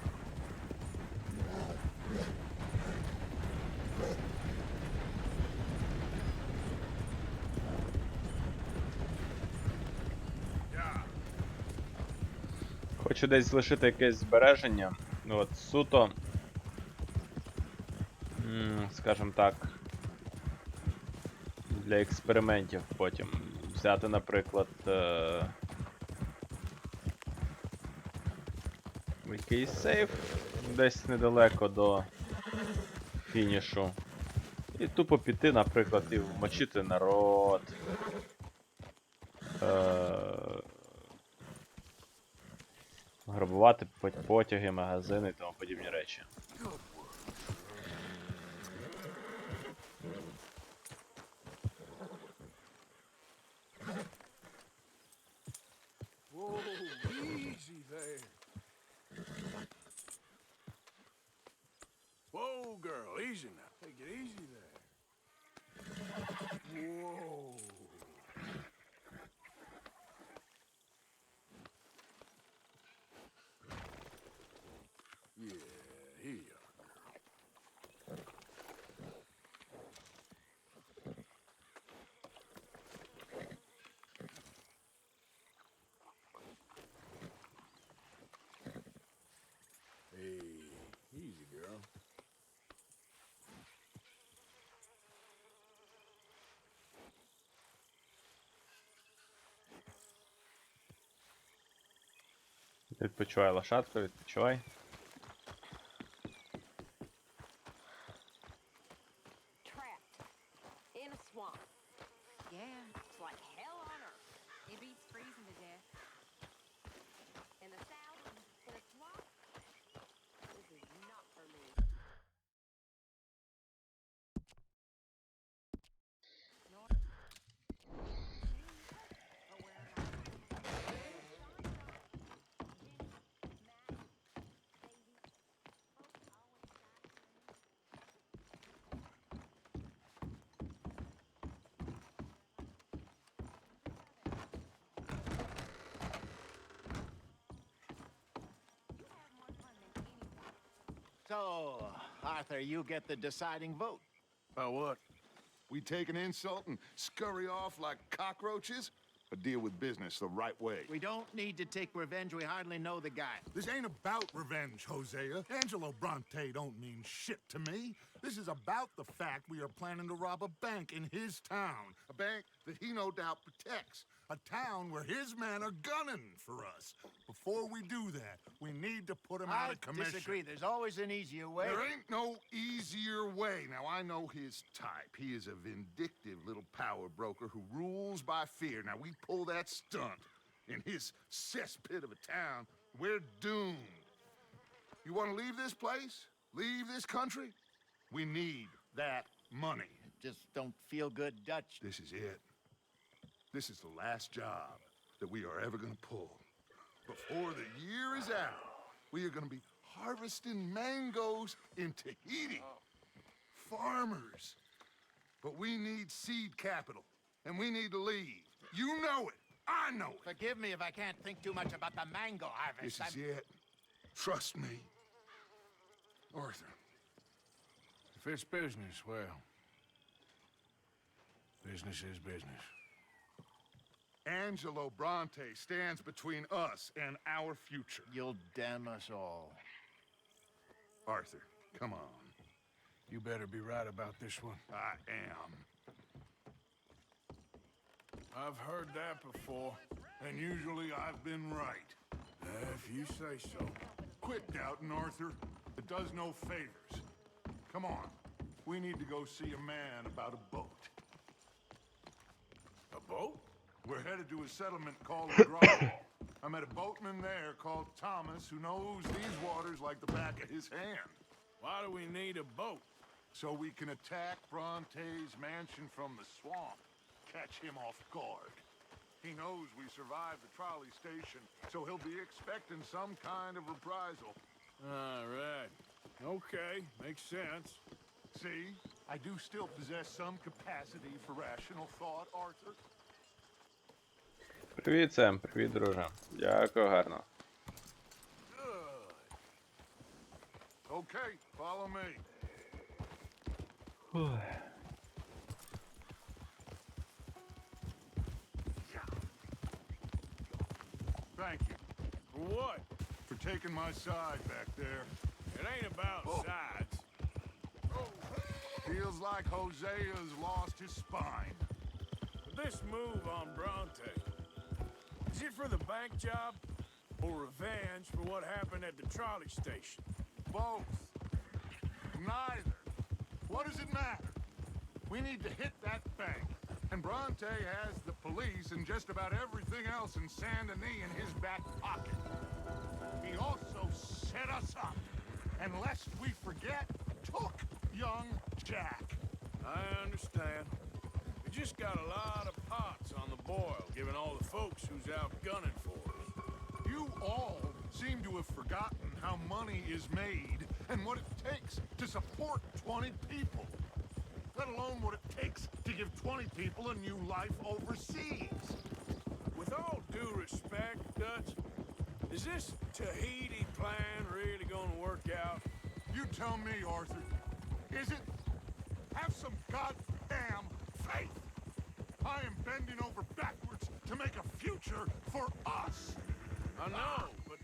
D: Yeah.
A: Хочу десь залишити якесь збереження. Ну от суто. Скажімо так. Для експериментів потім. Взяти, наприклад. Якийсь сейф десь недалеко до фінішу. І тупо піти, наприклад, і вмочити народ. Грабувати потяги, магазини і тому подібні речі.
D: Whoa, easy there. Whoa, girl, easy now. Take it easy there. Whoa. Yeah, here you are, girl. Hey, easy, girl.
A: Відпочивай, лошадка, відпочивай.
L: Trapped in a swamp. Yeah, it's like hell on earth. It beats freezing to death. In the south, in a swamp. This is not for me.
N: So, Arthur, you get the deciding vote.
D: About what?
G: We take an insult and scurry off like cockroaches, or deal with business the right way?
N: We don't need to take revenge. We hardly know the guy.
G: This ain't about revenge, Hosea. Angelo Bronte don't mean shit to me. This is about the fact we are planning to rob a bank in his town. A bank that he no doubt protects. A town where his men are gunning for us. Before we do that, we need to put him out of commission.
N: I disagree. There's always an easier way.
G: There ain't no easier way. Now, I know his type. He is a vindictive little power broker who rules by fear. Now, we pull that stunt in his cesspit of a town, we're doomed. You want to leave this place? Leave this country? We need that money.
N: Just don't feel good, Dutch.
G: This is it. This is the last job that we are ever going to pull. Before the year is out, we are going to be harvesting mangoes in Tahiti. Farmers. But we need seed capital, and we need to leave. You know it. I know it.
N: Forgive me if I can't think too much about the mango harvest.
G: This is it. Trust me. Arthur.
D: If it's business, well, business is business.
G: Angelo Bronte stands between us and our future.
N: You'll damn us all.
G: Arthur, come on.
D: You better be right about this one.
G: I am.
D: I've heard that before, and usually I've been right. If you say so.
G: Quit doubting, Arthur. It does no favors. Come on. We need to go see a man about a boat.
D: A boat?
G: We're headed to a settlement called Grotto. I met a boatman there called Thomas who knows these waters like the back of his hand.
D: Why do we need a boat?
G: So we can attack Bronte's mansion from the swamp. Catch him off guard. He knows we survived the trolley station, so he'll be expecting some kind of reprisal.
D: All right. Okay, makes sense.
G: See? I do still possess some capacity for rational thought, Arthur.
A: Привіт, Сем. Привіт, друже. Дякую, гарно.
G: Good. Okay, follow me. Thank you.
D: For what?
G: For taking my side back there.
D: It ain't about sides.
G: Feels like Hosea's lost his spine.
D: But this move on Bronte, is it for the bank job or revenge for what happened at the trolley station?
G: Both. Neither. What does it matter? We need to hit that bank. And Bronte has the police and just about everything else in Saint Denis in his back pocket. He also set us up, and lest we forget, took young Jack.
D: I understand. We just got a lot of pots on the boil, given all the folks who's out gunning for us.
G: You all seem to have forgotten how money is made and what it takes to support 20 people. Let alone what it takes to give 20 people a new life overseas.
D: With all due respect, Dutch, is this Tahiti plan really gonna work out?
G: You tell me, Arthur. Is it? Have some goddamn faith. I am bending over backwards to make a future for us.
D: I know, but...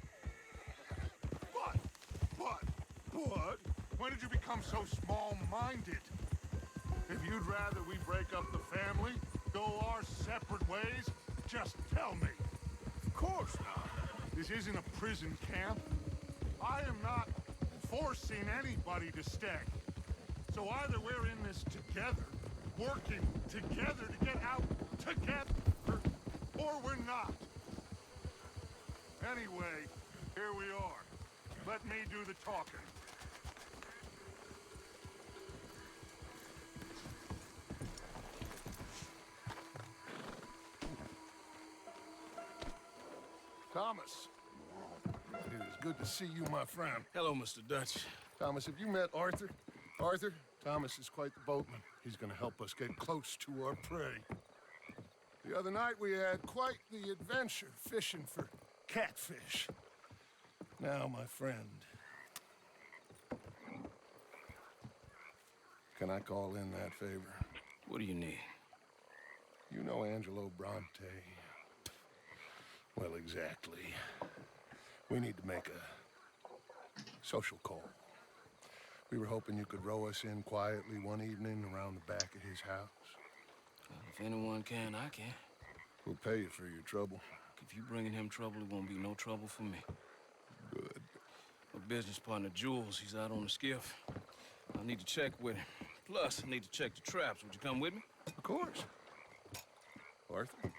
G: What? When did you become so small-minded? If you'd rather we break up the family, go our separate ways, just tell me.
D: Of course not.
G: This isn't a prison camp. I am not forcing anybody to stay. So either we're in this together, working together to get out together, or we're not. Anyway, here we are. Let me do the talking. Thomas. It is good to see you, my friend.
D: Hello, Mr. Dutch.
G: Thomas, have you met Arthur? Arthur, Thomas is quite the boatman. He's gonna help us get close to our prey. The other night we had quite the adventure fishing for catfish. Now, my friend, can I call in that favor?
D: What do you need?
G: You know Angelo Bronte. Well, exactly. We need to make a social call. We were hoping you could row us in quietly one evening around the back of his house.
O: Well, if anyone can, I can.
G: We'll pay you for your trouble.
O: If you bringing him trouble, it won't be no trouble for me.
G: Good.
O: My business partner, Jules, he's out on the skiff. I need to check with him. Plus, I need to check the traps. Would you come with me?
G: Of course. Arthur?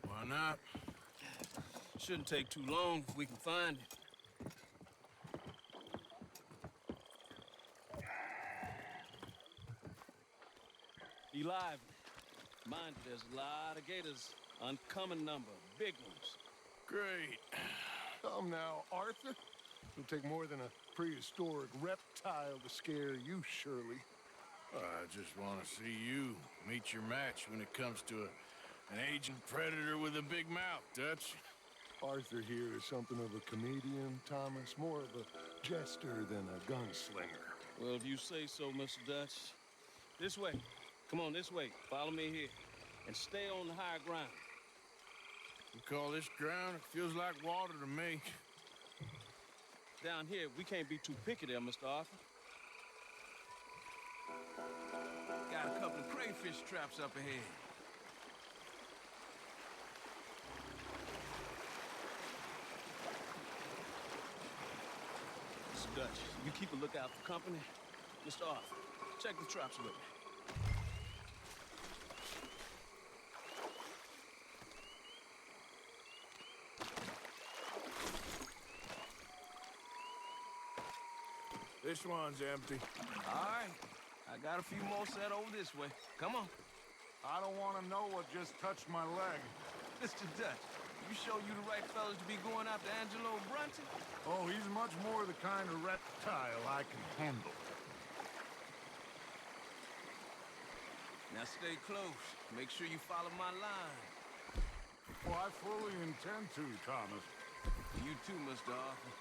O: Why not? Shouldn't take too long if we can find it. Be lively. Mind you, there's a lot of gators. Uncommon number. Big ones.
G: Great. Come now, Arthur. It'll take more than a prehistoric reptile to scare you, surely.
D: I just want to see you meet your match when it comes to an aging predator with a big mouth, Dutch.
G: Arthur here is something of a comedian, Thomas. More of a jester than a gunslinger.
O: Well, if you say so, Mr. Dutch. This way. Come on, this way. Follow me here. And stay on the higher ground.
D: You call this ground? It feels like water to me.
O: Down here, we can't be too picky there, Mr. Arthur. Got a couple of crayfish traps up ahead. Mr. Dutch, you keep a lookout for company. Mr. Arthur, check the traps with me.
D: This one's empty.
O: All right. I got a few more set over this way. Come on.
G: I don't want to know what just touched my leg.
O: Mr. Dutch, You sure you the right fellas to be going after Angelo Brunton?
G: Oh, he's much more the kind of reptile I can handle.
O: Now stay close. Make sure you follow my line.
G: Oh, I fully intend to, Thomas.
O: You too, Mr. Arthur.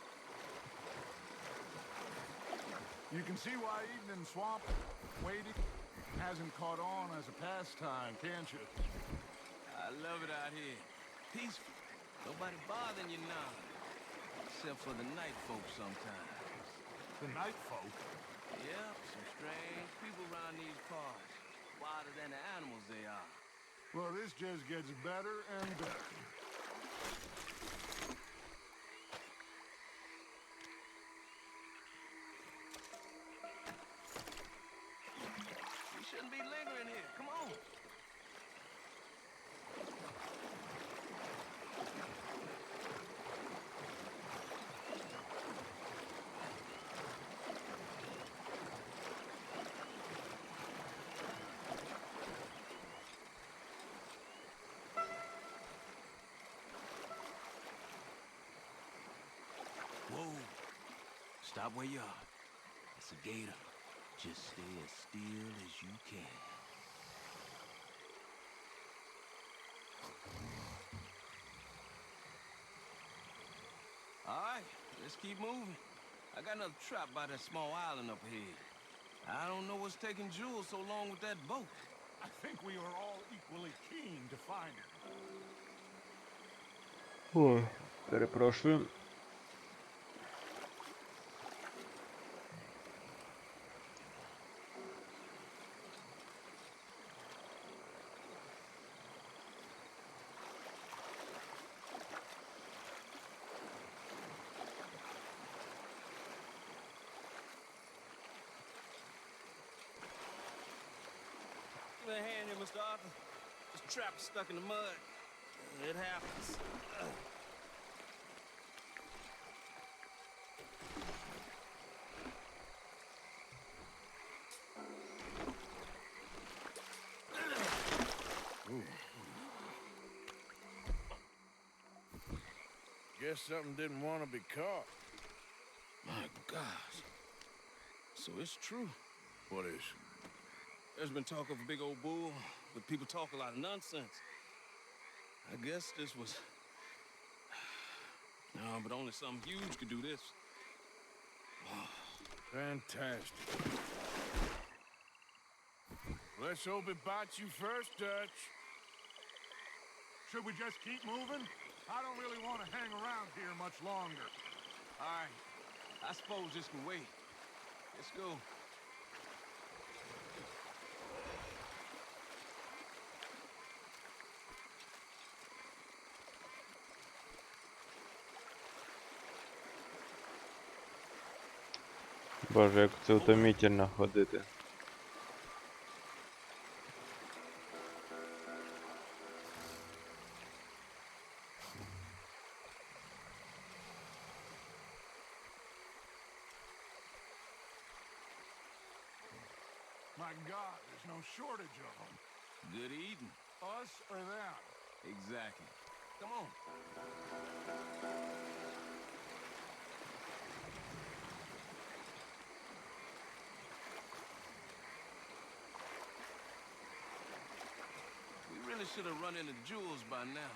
G: You can see why evening swamp waiting hasn't caught on as a pastime, can't you?
O: I love it out here. Peaceful. Nobody bothering you now. Except for the night folk sometimes.
G: The night folk?
O: Yep, some strange people around these parts. Wilder than the animals they are.
G: Well, this just gets better and better.
O: We shouldn't be lingering here. Come on. Whoa. Stop where you are. It's a gator. Just stay as still as you can. All right, let's keep moving. I got another trap by that small island up ahead. I don't know what's taking Jules so long with that boat.
G: I think we are all equally keen to find it.
A: Ой, перепрошую.
O: Give me a hand here, Mr. Arthur. This trap is stuck in the mud. It happens.
D: Guess something didn't want to be caught.
O: My gosh. So it's true.
D: What is?
O: There's been talk of a big old bull, but people talk a lot of nonsense. I guess this was... No, but only something huge could do this.
D: Fantastic. Let's hope it bites you first, Dutch.
G: Should we just keep moving? I don't really want to hang around here much longer.
O: All right. I suppose this can wait. Let's go.
A: Боже, як це утомительно ходити.
G: My God, there's no shortage of them.
O: Good eating.
G: Us or them?
O: Exactly. Come on. We really should have run into Jules by now.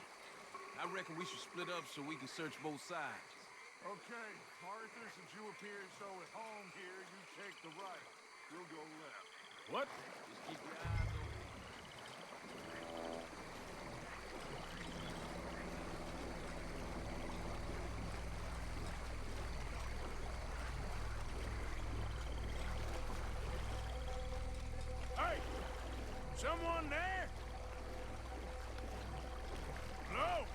O: I reckon we should split up so we can search both sides.
G: Okay, Arthur, since you appear so at home here, you take the right. We'll go left.
D: What?
O: Just keep your eyes open.
D: Hey! Someone there? No!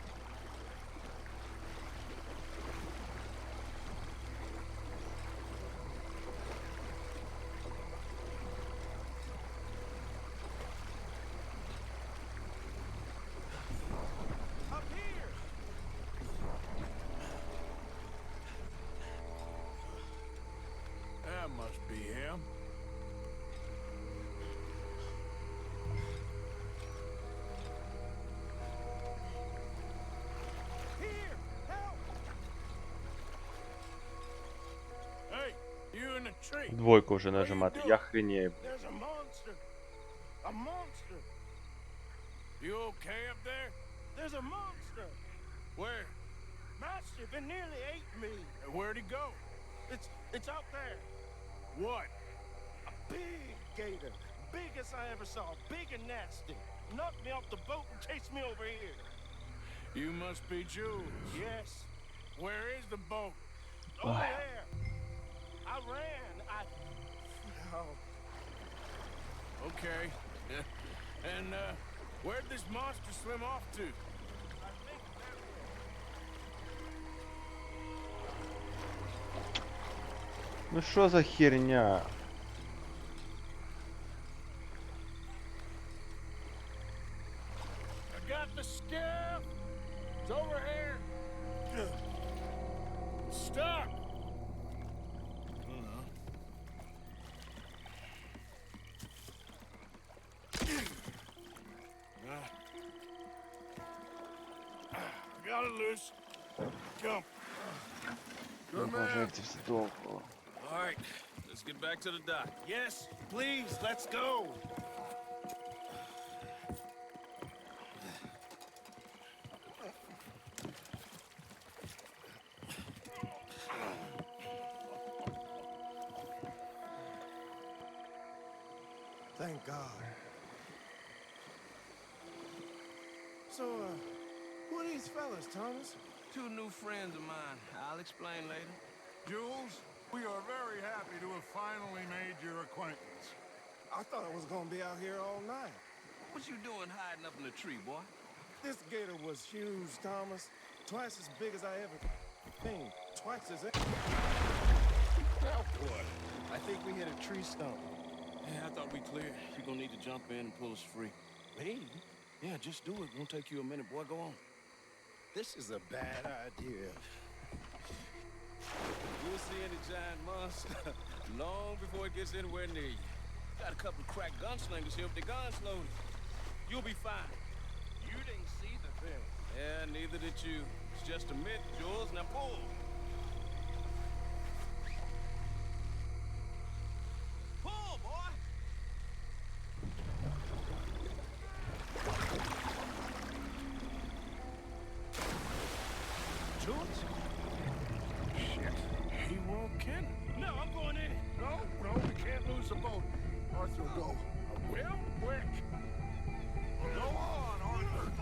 O: Up here!
D: That must be him.
K: tree.
A: Двойку вже нажимати, я хренею.
K: There's a monster. A monster.
D: You okay up there?
K: There's a monster.
D: Where?
K: Monster that nearly ate me.
D: Where'd he go?
K: It's out there.
D: What?
K: A big gator. Biggest I ever saw. Big and nasty. Knocked me off the boat and chased me over here.
D: You must be Jules.
K: Yes.
D: Where is the boat?
K: Over there. I ran. Oh.
D: Okay. And, where'd this monster swim off to?
K: I think that
A: Ну що за херня?
K: I got the skiff. It's over here. Stuck.
D: Got it loose. Jump.
K: Good
A: Боже,
K: man.
A: як це все довго.
E: All right, let's get back to the dock.
K: Yes, please, let's go. Thank God. So, who are these fellas, Thomas?
E: Two new friends of mine. I'll explain later.
G: Jules, we are very happy to have finally made your acquaintance.
K: I thought I was gonna be out here all night.
E: What you doing hiding up in the tree, boy?
K: This gator was huge, Thomas. Twice as big as I ever seen. Twice as... Now what? I think we hit a tree stump.
E: Yeah, I thought we cleared. You're gonna need to jump in and pull us free.
K: Me?
E: Yeah, just do it. Won't take you a minute, boy. Go on.
K: This is a bad idea.
E: You'll see any giant monster long before it gets anywhere near you. Got a couple of crack gunslingers here with their guns loaded. You'll be fine.
K: You didn't see the thing.
E: Yeah, neither did you. It's just a myth, Jules. Now pull. Pull, boy!
K: Jules?
D: Shit. He won't kin.
K: No, I'm going in.
G: No, we can't lose the boat. Arthur, go.
K: Real quick.
G: Go on, Arthur.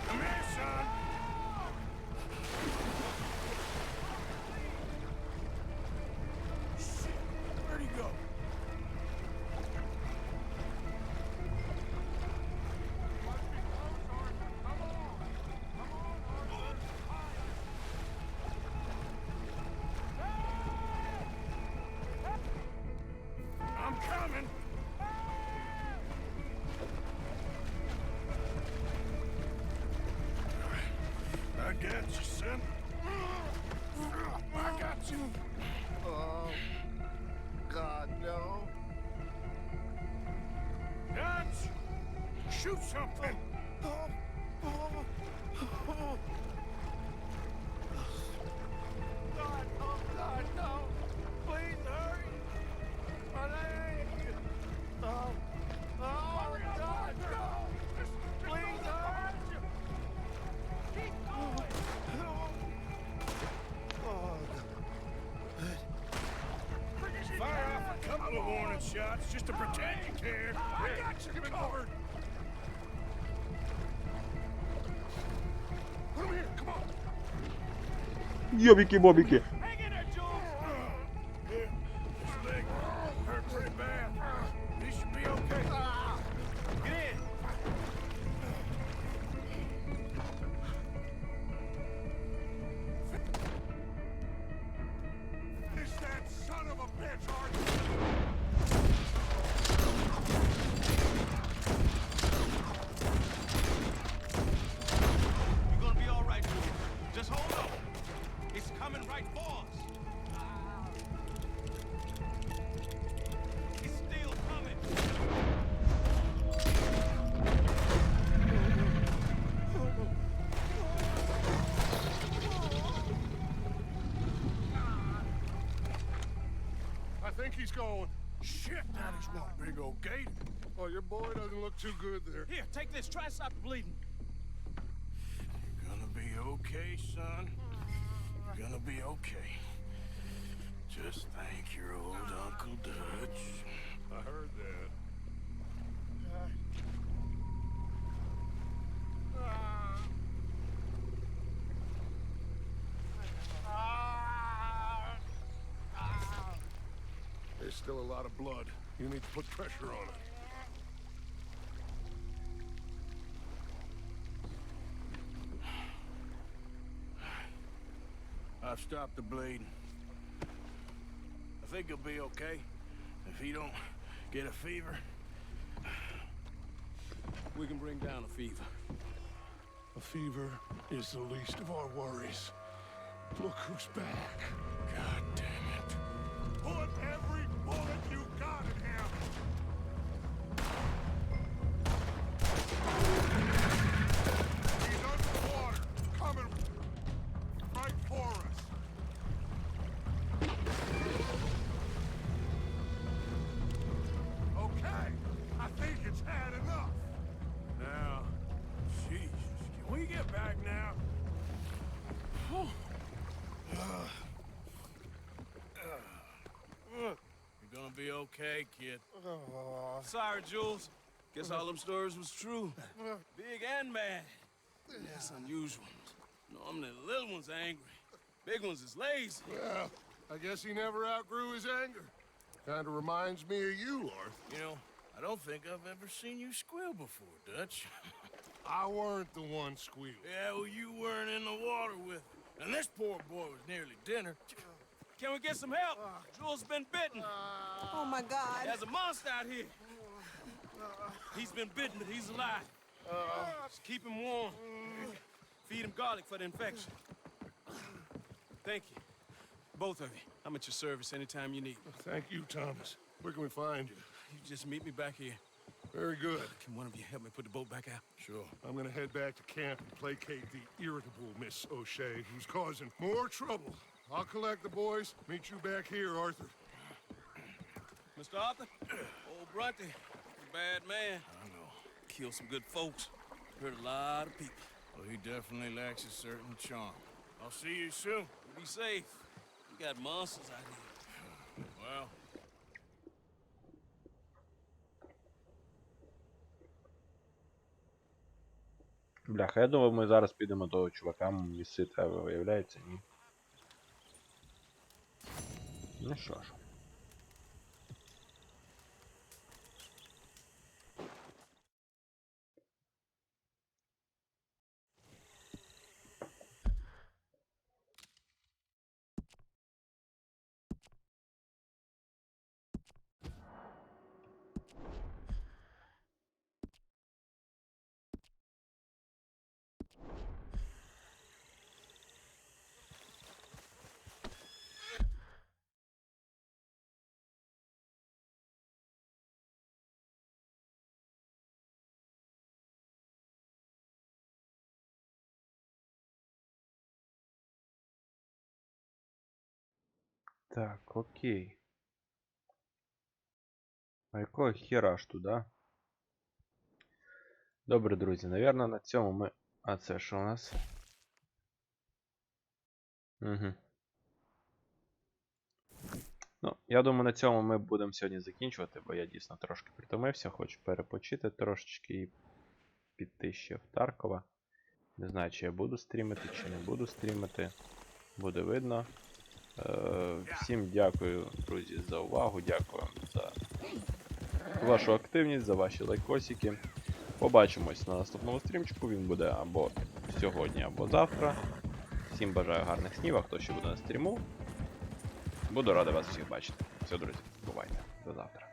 D: Come here, son. Shit. Where'd he go? I'm coming. I got you, son. I got you.
K: Oh, God, no.
D: Dutch! Shoot something!
K: God, oh, God, no. Please hurry. My leg. Oh, God, no. Please hurry. Keep going. Oh,
D: Fire off a couple of warning shots just to pretend you care.
K: I got you covered.
G: Put him here, come on.
A: Йобіки-бобіки.
K: Hang in there, Jules.
D: Here, this leg hurt pretty bad. He should be okay.
K: Get in.
G: Finish that son of a bitch, Arthur.
O: right for us. It's still coming.
G: I think he's going. Shit, that is one big old gate. Oh, your boy doesn't look too good there.
O: Here, take this. Try to stop the bleeding.
D: You're gonna be okay, son. You're gonna be okay. Just thank your old Uncle Dutch.
G: I heard that. There's still a lot of blood. You need to put pressure on it.
D: I've stopped the bleeding. I think he'll be okay. If he don't get a fever,
O: We can bring down a fever.
G: A fever is the least of our worries. Look who's back.
D: God damn it.
G: Put every bullet you got in him! He's underwater, coming right for us. Okay, I think it's had enough.
D: Now, Jesus, can we get back now? You're gonna be okay, kid.
O: Sorry, Jules. Guess all them stories was true. Big and mad. That's unusual. Normally the little ones are angry. Big ones is lazy.
G: Well, I guess he never outgrew his anger. Kinda reminds me of you, Arthur.
D: You know, I don't think I've ever seen you squeal before, Dutch.
G: I weren't the one squealing.
D: Yeah, well, you weren't in the water with him. And this poor boy was nearly dinner.
O: Can we get some help? Jules been bitten.
F: Oh my God.
O: There's a monster out here. He's been bitten, but he's alive. Just keep him warm. Feed him garlic for the infection. Thank you. Both of you. I'm at your service anytime you need me.
G: Thank you, Thomas. Where can we find you?
O: You just meet me back here.
G: Very good.
O: Can one of you help me put the boat back out?
G: Sure. I'm gonna head back to camp and placate the irritable Miss O'Shea, who's causing more trouble. I'll collect the boys. Meet you back here, Arthur.
O: Mr. Arthur? Old Brunty. A bad man. I know. Killed some good folks. Hurt a lot of people.
D: Well, he definitely lacks a certain charm. I'll see you soon.
O: Be safe. We got monsters out here.
D: Well,
A: Бляха, я думав, ми зараз підемо того чувака місити, а виявляється, ні. Ну що ж. Так, окей. А якого хера аж туди? Добре, друзі, навірно, на цьому ми... А це що у нас? Угу. Ну, я думаю, на цьому ми будемо сьогодні закінчувати, бо я дійсно трошки притомився, хочу перепочити трошечки і піти ще в Таркова. Не знаю, чи я буду стрімити, чи не буду стрімити. Буде видно. Всім дякую, друзі, за увагу, дякую за вашу активність, за ваші лайкосики. Побачимось на наступному стрімчику, він буде або сьогодні, або завтра. Всім бажаю гарних снів, а хто ще буде на стріму. Буду радий вас всіх бачити. Все, друзі, бувайте. До завтра.